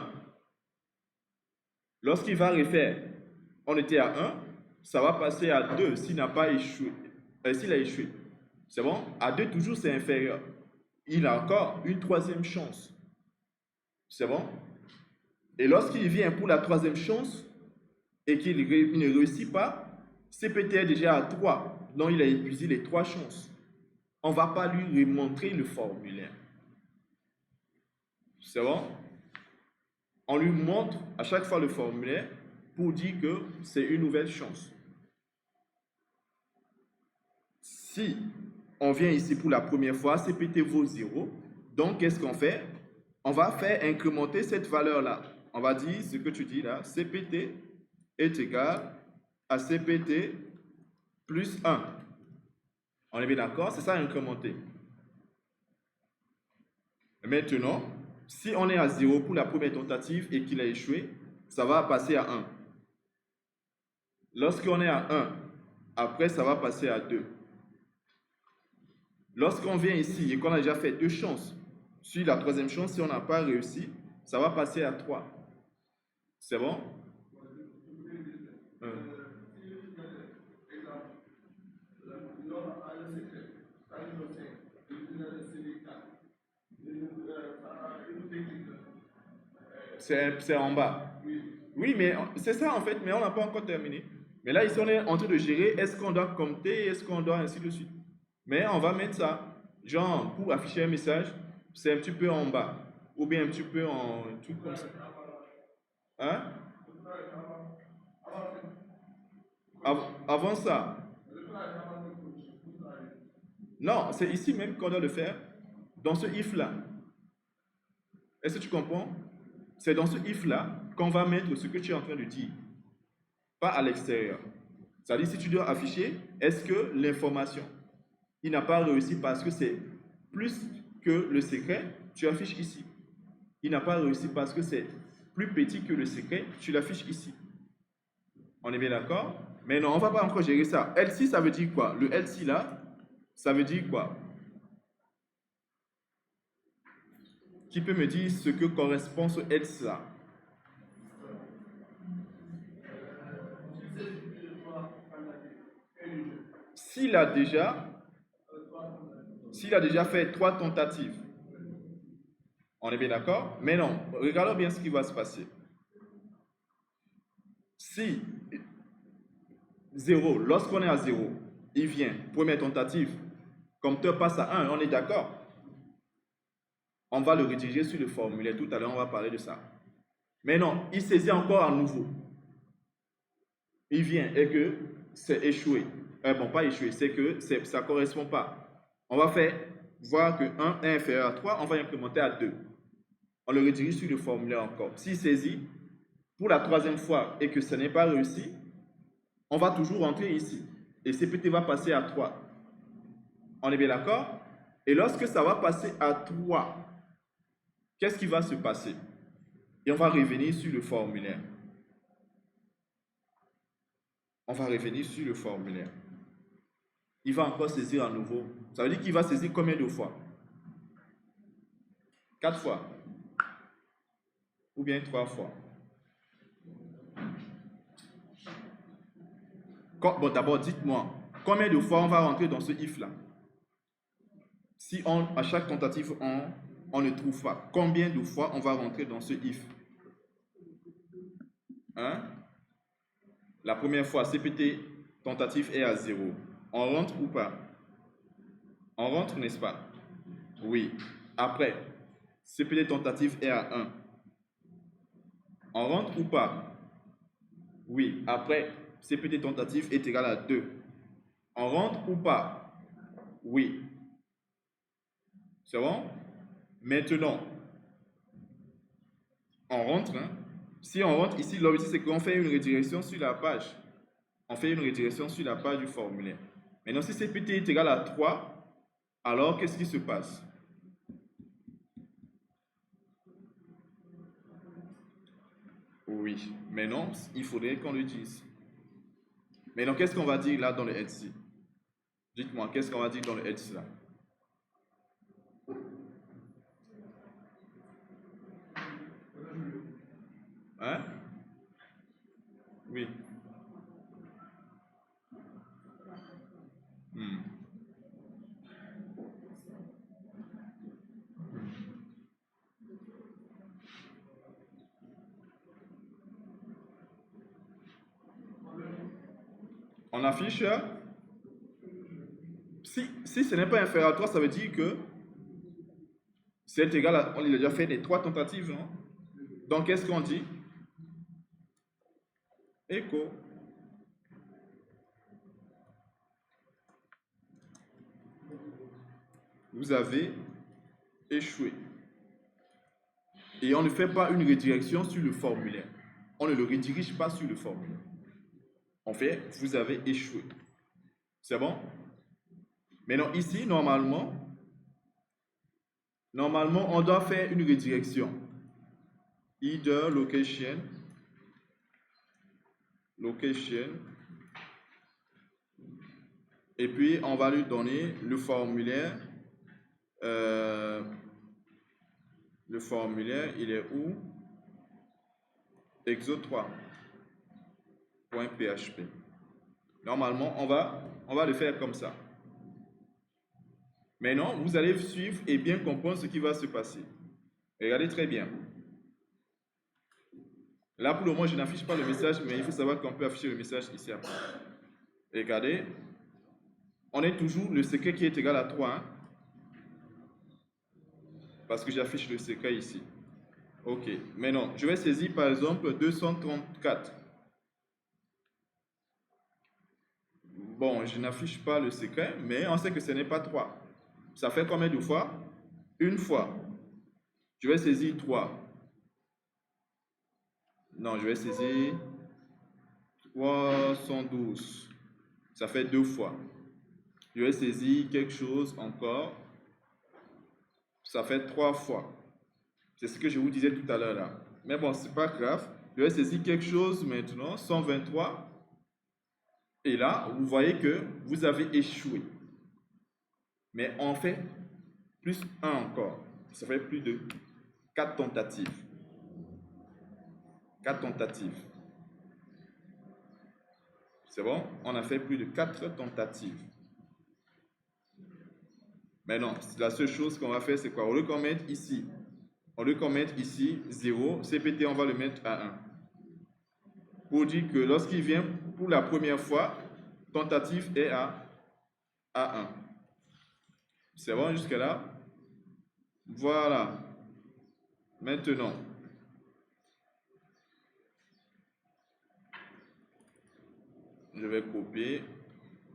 Lorsqu'il va refaire, on était à 1, ça va passer à 2 s'il n'a pas échoué. S'il a échoué. C'est bon? À 2, toujours, c'est inférieur. Il a encore une troisième chance. C'est bon? Et lorsqu'il vient pour la troisième chance et qu'il ne réussit pas, CPT est déjà à 3. Donc, il a épuisé les 3 chances. On ne va pas lui remontrer le formulaire. C'est bon? On lui montre à chaque fois le formulaire pour dire que c'est une nouvelle chance. Si on vient ici pour la première fois, CPT vaut 0. Donc, qu'est-ce qu'on fait? On va faire incrémenter cette valeur-là. On va dire ce que tu dis là, CPT est égal à CPT plus 1. On est bien d'accord? C'est ça incrémenter. Maintenant, si on est à 0 pour la première tentative et qu'il a échoué, ça va passer à 1. Lorsqu'on est à 1, après ça va passer à 2. Lorsqu'on vient ici et qu'on a déjà fait 2 chances, sur la troisième chance, si on n'a pas réussi, ça va passer à 3. C'est bon? C'est en bas. Oui, mais c'est ça en fait, mais on n'a pas encore terminé. Mais là, ici, on est en train de gérer est-ce qu'on doit compter, est-ce qu'on doit ainsi de suite. Mais on va mettre ça, genre, pour afficher un message, c'est un petit peu en bas. Ou bien un petit peu en truc comme ça. Hein? Avant ça. Non, c'est ici même qu'on doit le faire, dans ce if-là. Est-ce que tu comprends? C'est dans ce if-là qu'on va mettre ce que tu es en train de dire, pas à l'extérieur. C'est-à-dire, si tu dois afficher, est-ce que l'information, il n'a pas réussi parce que c'est plus que le secret, tu affiches ici. Il n'a pas réussi parce que c'est plus petit que le secret, tu l'affiches ici. On est bien d'accord? Mais non, on ne va pas encore gérer ça. Else, ça veut dire quoi? Le else là, ça veut dire quoi? Qui peut me dire ce que correspond ce else là? S'il a déjà fait 3 tentatives, On est bien d'accord? Mais non, regardons bien ce qui va se passer. Si 0, lorsqu'on est à 0, il vient, première tentative, compteur passe à 1, on est d'accord? On va le rediriger sur le formulaire. Tout à l'heure, on va parler de ça. Mais non, il saisit encore à nouveau. Il vient et que c'est échoué. Bon, pas échoué, c'est que ça ne correspond pas. On va faire voir que 1 est inférieur à 3, on va incrémenter à 2. On le redirige sur le formulaire encore. S'il saisit pour la troisième fois et que ce n'est pas réussi, on va toujours rentrer ici. Et CPT va passer à 3. On est bien d'accord? Et lorsque ça va passer à 3, qu'est-ce qui va se passer? Et on va revenir sur le formulaire. On va revenir sur le formulaire. Il va encore saisir à nouveau. Ça veut dire qu'il va saisir combien de fois? 4 fois. Ou bien 3 fois. Bon, d'abord, dites-moi, combien de fois on va rentrer dans ce if-là? Si à chaque tentative, on ne trouve pas, combien de fois on va rentrer dans ce if? Hein? La première fois, CPT tentative est à 0. On rentre ou pas? On rentre, n'est-ce pas? Oui. Après, CPT tentative est à 1. On rentre ou pas? Oui. Après, CPT tentative est égal à 2. On rentre ou pas? Oui. C'est bon? Maintenant, on rentre. Hein? Si on rentre ici, l'objectif c'est qu'on fait une redirection sur la page. On fait une redirection sur la page du formulaire. Maintenant, si CPT est égal à 3, alors qu'est-ce qui se passe? Oui, maintenant, il faudrait qu'on le dise. Maintenant, qu'est-ce qu'on va dire là dans le else? Dites-moi, qu'est-ce qu'on va dire dans le else là? Hein? Oui. On affiche, si ce n'est pas inférieur à 3, ça veut dire que c'est égal à, on a déjà fait les 3 tentatives, non? Donc, qu'est-ce qu'on dit? Écho. Vous avez échoué. Et on ne fait pas une redirection sur le formulaire. On ne le redirige pas sur le formulaire. On fait, vous avez échoué. C'est bon? Maintenant, ici, normalement, on doit faire une redirection. Either location, et puis on va lui donner le formulaire. Le formulaire, il est où? exo3.php. Normalement, on va le faire comme ça. Maintenant, vous allez suivre et bien comprendre ce qui va se passer. Regardez très bien. Là, pour le moment, je n'affiche pas le message, mais il faut savoir qu'on peut afficher le message ici après. Regardez. On est toujours le secret qui est égal à 3. Hein? Parce que j'affiche le secret ici. Ok. Maintenant, je vais saisir par exemple 234. Bon, je n'affiche pas le secret, mais on sait que ce n'est pas 3. Ça fait combien de fois? Une fois. Je vais saisir 3. Non, je vais saisir 312. Ça fait 2 fois. Je vais saisir quelque chose encore. Ça fait 3 fois. C'est ce que je vous disais tout à l'heure là. Mais bon, c'est pas grave. Je vais saisir quelque chose maintenant, 123. Et là, vous voyez que vous avez échoué. Mais on fait plus 1 encore. Ça fait plus de 4 tentatives. 4 tentatives. C'est bon? On a fait plus de 4 tentatives. Maintenant, la seule chose qu'on va faire, c'est quoi? Au lieu qu'on mette ici Au lieu qu'on mette ici 0, CPT, on va le mettre à 1. Pour dire que lorsqu'il vient pour la première fois, tentative est à 1. C'est bon jusqu'à là? Voilà. Maintenant, je vais copier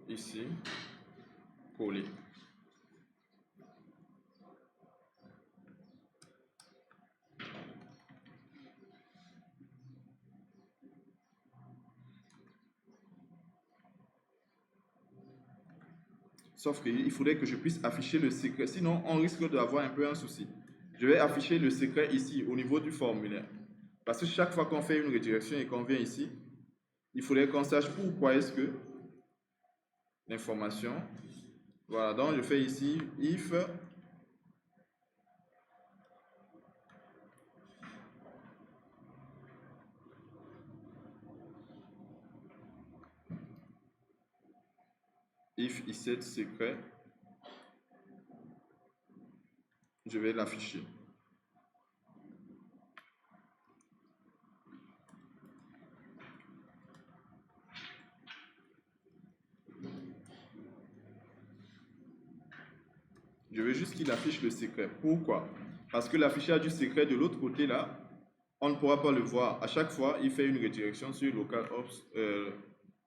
ici, coller. Sauf qu'il faudrait que je puisse afficher le secret. Sinon, on risque d'avoir un peu un souci. Je vais afficher le secret ici, au niveau du formulaire. Parce que chaque fois qu'on fait une redirection et qu'on vient ici, il faudrait qu'on sache pourquoi est-ce que l'information. Voilà, donc je fais ici if isset secret. Je vais l'afficher. Je veux juste qu'il affiche le secret. Pourquoi? Parce que l'affichage du secret de l'autre côté là, on ne pourra pas le voir. À chaque fois, il fait une redirection sur localops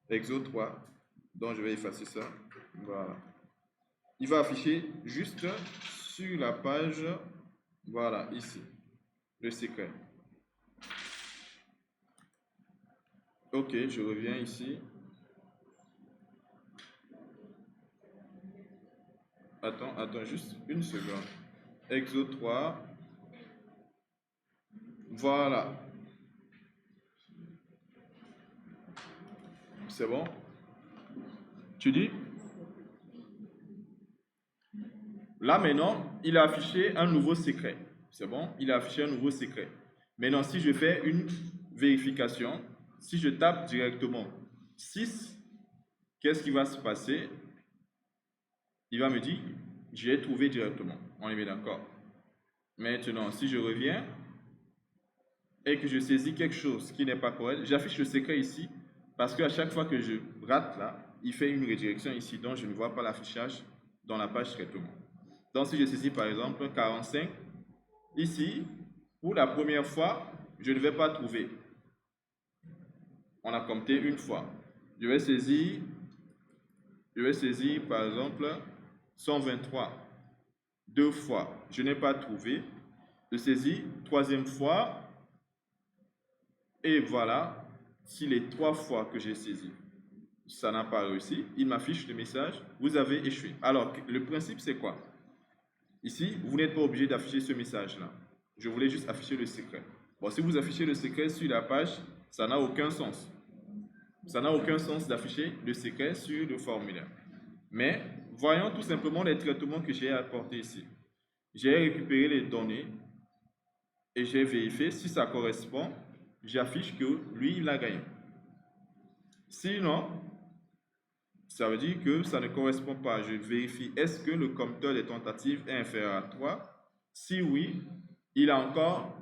exo 3. Donc je vais effacer ça. Voilà. Il va afficher juste sur la page, voilà, ici, le secret. Ok, je reviens ici. Attends juste une seconde. Exo 3. Voilà. C'est bon? Tu dis? Là maintenant, il a affiché un nouveau secret. C'est bon? Il a affiché un nouveau secret. Maintenant, si je fais une vérification, si je tape directement 6, qu'est-ce qui va se passer? Il va me dire, j'ai trouvé directement. On est bien d'accord. Maintenant, si je reviens et que je saisis quelque chose qui n'est pas correct, j'affiche le secret ici parce qu'à chaque fois que je rate là, il fait une redirection ici, donc je ne vois pas l'affichage dans la page traitement. Donc si je saisis par exemple 45, ici, pour la première fois, je ne vais pas trouver. On a compté une fois. Je vais saisir par exemple 123. 2 fois, je n'ai pas trouvé. Je saisis troisième fois. Et voilà, si les 3 fois que j'ai saisi, ça n'a pas réussi, il m'affiche le message, vous avez échoué. Alors, le principe, c'est quoi? Ici, vous n'êtes pas obligé d'afficher ce message-là. Je voulais juste afficher le secret. Bon, si vous affichez le secret sur la page, ça n'a aucun sens. Ça n'a aucun sens d'afficher le secret sur le formulaire. Mais, voyons tout simplement les traitements que j'ai apportés ici. J'ai récupéré les données et j'ai vérifié si ça correspond. J'affiche que lui, il a gagné. Sinon, ça veut dire que ça ne correspond pas. Je vérifie, est-ce que le compteur des tentatives est inférieur à 3? Si oui, il a encore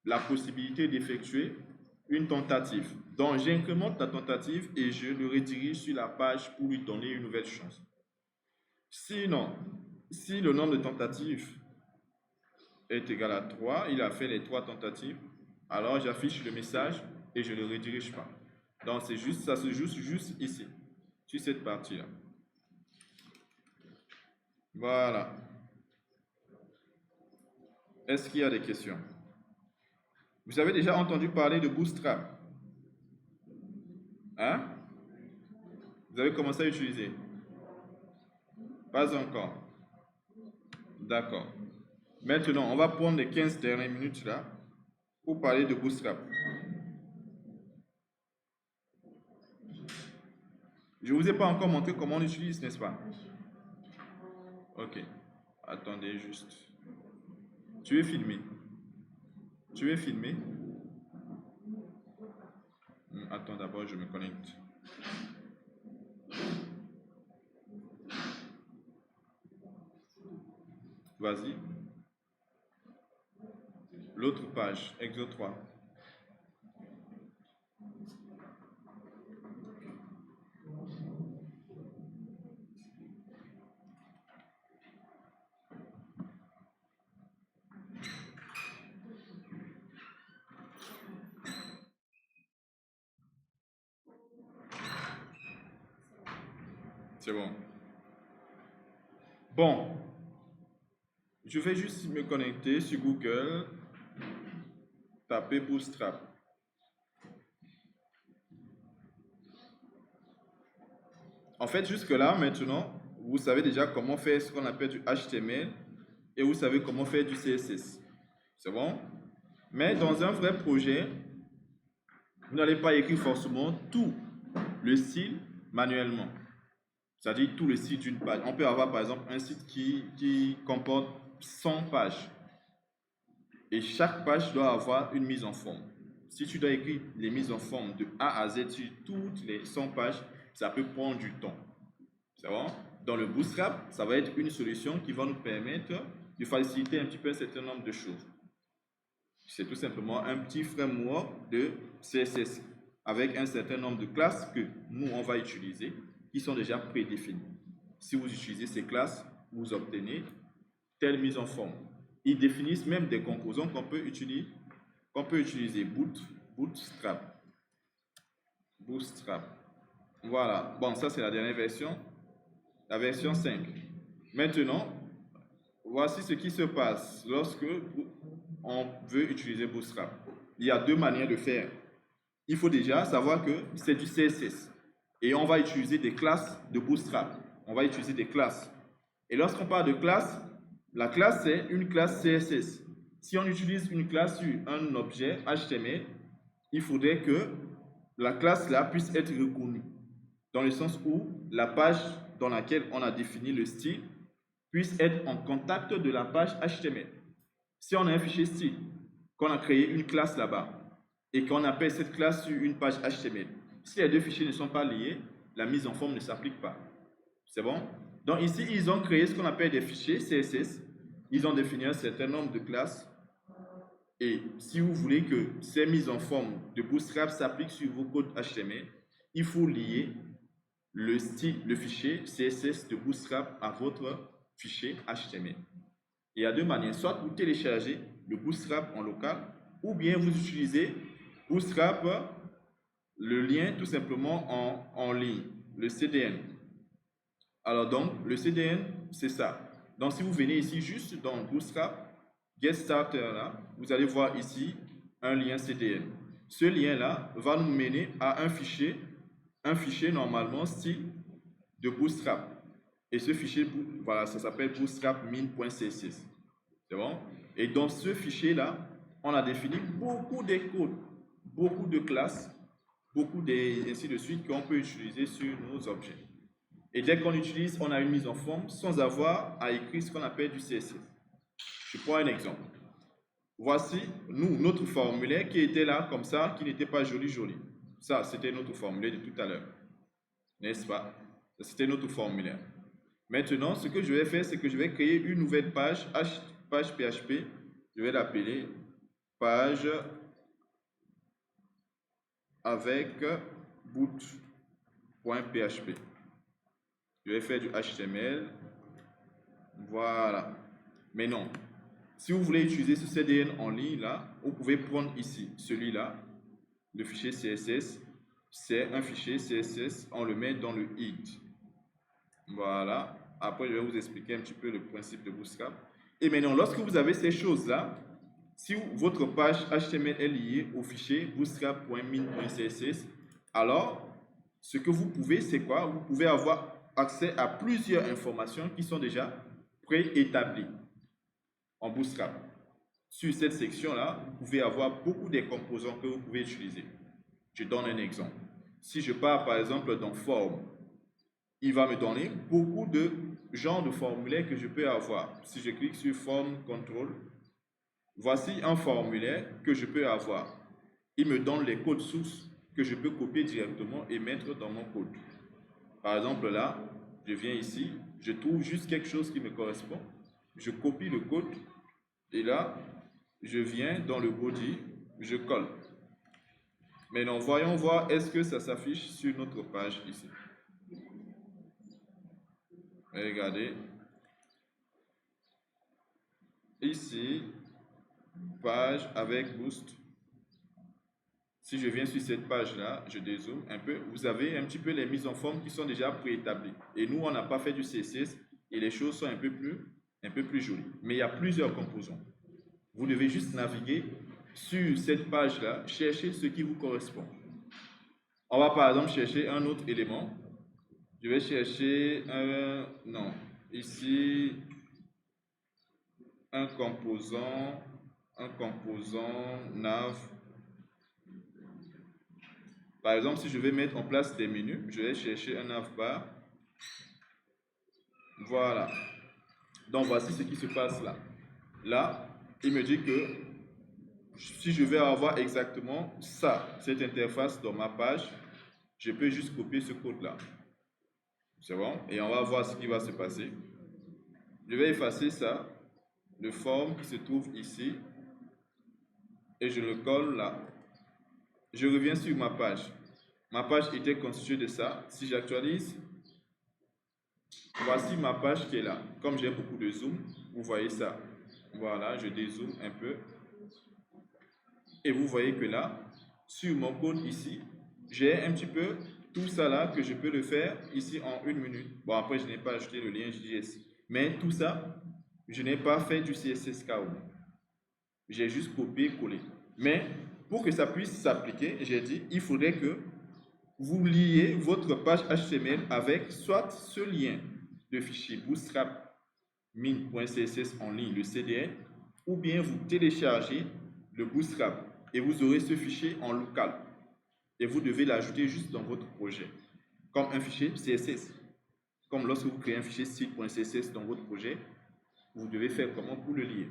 la possibilité d'effectuer une tentative. Donc, j'incrémente la tentative et je le redirige sur la page pour lui donner une nouvelle chance. Sinon, si le nombre de tentatives est égal à 3, il a fait les 3 tentatives, alors j'affiche le message et je ne le redirige pas. Donc, c'est juste, ça se joue juste ici, sur cette partie-là. Voilà. Est-ce qu'il y a des questions? Vous avez déjà entendu parler de Bootstrap? Hein? Vous avez commencé à utiliser? Pas encore. D'accord. Maintenant, on va prendre les 15 dernières minutes là pour parler de Bootstrap. Je ne vous ai pas encore montré comment on utilise, n'est-ce pas? Ok. Attendez juste. Tu es filmé. Tu es filmé? Attends, d'abord, je me connecte. Vas-y. l'autre page, exo 3. C'est bon. Bon, je vais juste me connecter sur Google, taper Bootstrap. En fait, jusque-là, maintenant, vous savez déjà comment faire ce qu'on appelle du HTML et vous savez comment faire du CSS. C'est bon? Mais dans un vrai projet, vous n'allez pas écrire forcément tout le style manuellement. C'est-à-dire tout le site d'une page. On peut avoir par exemple un site qui comporte 100 pages. Et chaque page doit avoir une mise en forme. Si tu dois écrire les mises en forme de A à Z sur toutes les 100 pages, ça peut prendre du temps. C'est bon? Dans le Bootstrap, ça va être une solution qui va nous permettre de faciliter un petit peu un certain nombre de choses. C'est tout simplement un petit framework de CSS avec un certain nombre de classes que nous, on va utiliser, qui sont déjà prédéfinies. Si vous utilisez ces classes, vous obtenez telle mise en forme. Ils définissent même des composants qu'on peut utiliser. Bootstrap. Voilà. Bon, ça c'est la dernière version. La version 5. Maintenant, voici ce qui se passe lorsque on veut utiliser Bootstrap. Il y a deux manières de faire. Il faut déjà savoir que c'est du CSS. Et on va utiliser des classes de Bootstrap. On va utiliser des classes. Et lorsqu'on parle de classe, la classe c'est une classe CSS. Si on utilise une classe sur un objet HTML, il faudrait que la classe là puisse être reconnue. Dans le sens où la page dans laquelle on a défini le style puisse être en contact de la page HTML. Si on a un fichier style, qu'on a créé une classe là-bas, et qu'on appelle cette classe sur une page HTML, si les deux fichiers ne sont pas liés, la mise en forme ne s'applique pas. C'est bon? Donc ici, ils ont créé ce qu'on appelle des fichiers CSS. Ils ont défini un certain nombre de classes. Et si vous voulez que ces mises en forme de Bootstrap s'appliquent sur vos codes HTML, il faut lier le fichier CSS de Bootstrap à votre fichier HTML. Il y a deux manières. Soit vous téléchargez le Bootstrap en local, ou bien vous utilisez Bootstrap, le lien tout simplement en ligne, le CDN. Alors donc, le CDN, c'est ça. Donc si vous venez ici juste dans Bootstrap, Get Starter là, vous allez voir ici un lien CDN. Ce lien-là va nous mener à un fichier normalement style de Bootstrap. Et ce fichier, voilà, ça s'appelle bootstrap-min.css. C'est bon? Et dans ce fichier-là, on a défini beaucoup de codes, beaucoup de classes, ainsi de suite qu'on peut utiliser sur nos objets. Et dès qu'on utilise, on a une mise en forme sans avoir à écrire ce qu'on appelle du CSS. Je prends un exemple. Voici, notre formulaire qui était là comme ça, qui n'était pas joli. Ça, c'était notre formulaire de tout à l'heure. N'est-ce pas? C'était notre formulaire. Maintenant, ce que je vais faire, c'est que je vais créer une nouvelle page, page PHP. Je vais l'appeler page avec boot.php. Je vais faire du HTML. Voilà. Mais non. Si vous voulez utiliser ce CDN en ligne, là, vous pouvez prendre ici, celui-là, le fichier CSS. C'est un fichier CSS, on le met dans le id. Voilà. Après, je vais vous expliquer un petit peu le principe de Bootstrap. Et maintenant, lorsque vous avez ces choses-là, si votre page HTML est liée au fichier bootstrap.min.css, alors, ce que vous pouvez, c'est quoi? Vous pouvez avoir accès à plusieurs informations qui sont déjà préétablies en Bootstrap. Sur cette section-là, vous pouvez avoir beaucoup de composants que vous pouvez utiliser. Je donne un exemple. Si je pars par exemple dans Form, il va me donner beaucoup de genres de formulaires que je peux avoir. Si je clique sur Form Control, voici un formulaire que je peux avoir. Il me donne les codes sources que je peux copier directement et mettre dans mon code. Par exemple là, je viens ici, je trouve juste quelque chose qui me correspond. Je copie le code et là, je viens dans le body, je colle. Maintenant, voyons voir est-ce que ça s'affiche sur notre page ici. Regardez. Ici, page avec boost. Si je viens sur cette page-là, je dézoome un peu, vous avez un petit peu les mises en forme qui sont déjà préétablies. Et nous, on n'a pas fait du CSS et les choses sont un peu plus jolies. Mais il y a plusieurs composants. Vous devez juste naviguer sur cette page-là, chercher ce qui vous correspond. On va par exemple chercher un autre élément. Je vais chercher non, ici, un composant nav. Par exemple, si je vais mettre en place des menus, je vais chercher un navbar. Voilà. Donc, voici ce qui se passe là. Là, il me dit que si je vais avoir exactement ça, cette interface dans ma page, je peux juste copier ce code-là. C'est bon? Et on va voir ce qui va se passer. Je vais effacer ça, le form qui se trouve ici, et je le colle là. Je reviens sur ma page. Ma page était constituée de ça. Si j'actualise, voici ma page qui est là. Comme j'ai beaucoup de zoom, vous voyez ça. Voilà, je dézoome un peu. Et vous voyez que là, sur mon code ici, j'ai un petit peu tout ça là que je peux le faire ici en 1 minute. Bon, après, je n'ai pas ajouté le lien JS. Mais tout ça, je n'ai pas fait du CSS KO. J'ai juste copié-collé. Mais pour que ça puisse s'appliquer, j'ai dit, il faudrait que vous liez votre page HTML avec soit ce lien de fichier bootstrap min.css en ligne, le CDN, ou bien vous téléchargez le bootstrap et vous aurez ce fichier en local. Et vous devez l'ajouter juste dans votre projet, comme un fichier CSS. Comme lorsque vous créez un fichier site.css dans votre projet, vous devez faire comment pour le lier.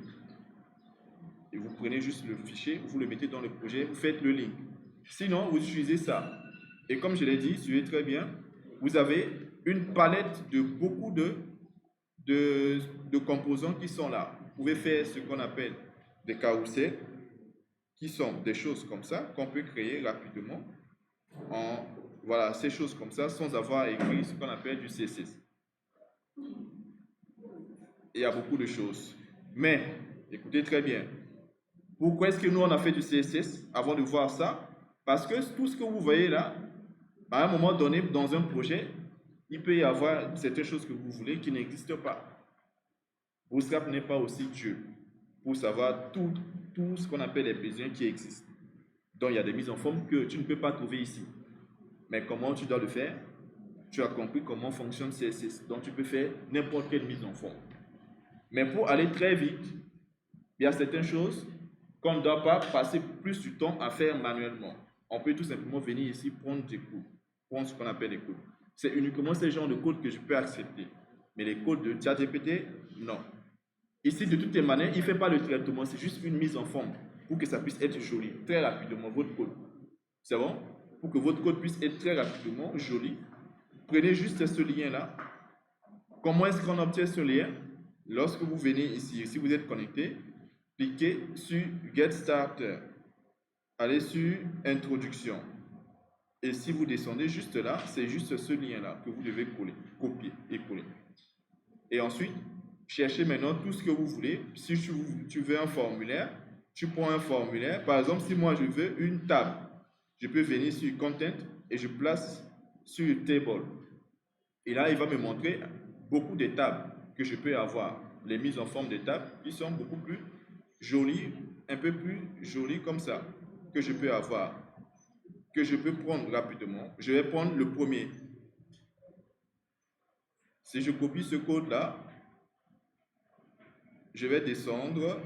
Et vous prenez juste le fichier, vous le mettez dans le projet, vous faites le link. Sinon, vous utilisez ça. Et comme je l'ai dit, suivez très bien, vous avez une palette de beaucoup de composants qui sont là. Vous pouvez faire ce qu'on appelle des carousels, qui sont des choses comme ça, qu'on peut créer rapidement. Voilà, ces choses comme ça, sans avoir écrit ce qu'on appelle du CSS. Et il y a beaucoup de choses. Mais, écoutez très bien, pourquoi est-ce que nous, on a fait du CSS avant de voir ça? Parce que tout ce que vous voyez là, à un moment donné, dans un projet, il peut y avoir certaines choses que vous voulez qui n'existent pas. Bootstrap n'est pas aussi Dieu pour savoir tout ce qu'on appelle les besoins qui existent. Donc, il y a des mises en forme que tu ne peux pas trouver ici. Mais comment tu dois le faire? Tu as compris comment fonctionne CSS. Donc, tu peux faire n'importe quelle mise en forme. Mais pour aller très vite, il y a certaines choses qu'on ne doit pas passer plus du temps à faire manuellement. On peut tout simplement venir ici prendre des codes, prendre ce qu'on appelle des codes. C'est uniquement ce genre de code que je peux accepter. Mais les codes de ChatGPT, non. Ici, de toutes les manières, il ne fait pas le traitement, c'est juste une mise en forme pour que ça puisse être joli, très rapidement, votre code. C'est bon? Pour que votre code puisse être très rapidement joli, prenez juste ce lien-là. Comment est-ce qu'on obtient ce lien? Lorsque vous venez ici, si vous êtes connecté, cliquez sur Get Started. Allez sur Introduction. Et si vous descendez juste là, c'est juste ce lien-là que vous devez coller, copier et coller. Et ensuite, cherchez maintenant tout ce que vous voulez. Si tu veux un formulaire, tu prends un formulaire. Par exemple, si moi je veux une table, je peux venir sur Content et je place sur Table. Et là, il va me montrer beaucoup de tables que je peux avoir. Les mises en forme des tables qui sont beaucoup plus jolies, un peu plus jolies comme ça, que je peux avoir, que je peux prendre rapidement. Je vais prendre le premier. Si je copie ce code-là, je vais descendre.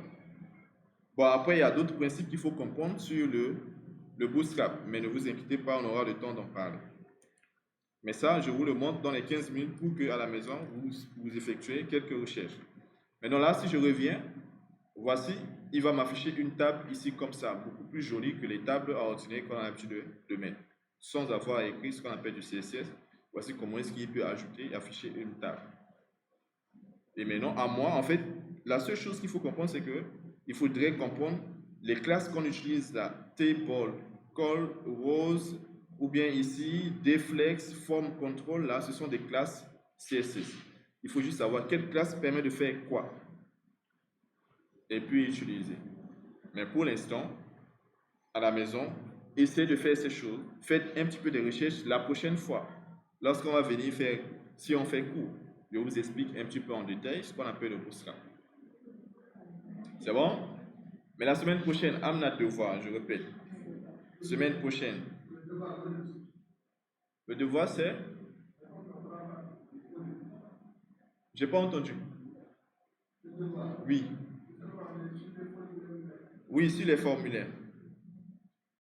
Bon, après, il y a d'autres principes qu'il faut comprendre sur le bootstrap, mais ne vous inquiétez pas, on aura le temps d'en parler. Mais ça, je vous le montre dans les 15 minutes pour qu'à la maison, vous effectuez quelques recherches. Maintenant là, si je reviens, voici, il va m'afficher une table ici comme ça, beaucoup plus jolie que les tables ordinaires qu'on a l'habitude de mettre, sans avoir écrit ce qu'on appelle du CSS. Voici comment est-ce qu'il peut ajouter et afficher une table. Et maintenant, à moi, en fait, la seule chose qu'il faut comprendre, c'est que il faudrait comprendre les classes qu'on utilise là, table, call, rows, ou bien ici, deflex, form control, là, ce sont des classes CSS. Il faut juste savoir quelle classe permet de faire quoi. Et puis utiliser. Mais pour l'instant, à la maison, essayez de faire ces choses. Faites un petit peu de recherche la prochaine fois. Lorsqu'on va venir faire, si on fait cours, je vous explique un petit peu en détail ce qu'on appelle le bootstrap. C'est bon? Mais la semaine prochaine, Amna devoir, je répète. Semaine prochaine. Le devoir, c'est? J'ai pas entendu. Oui. Oui, sur les formulaires.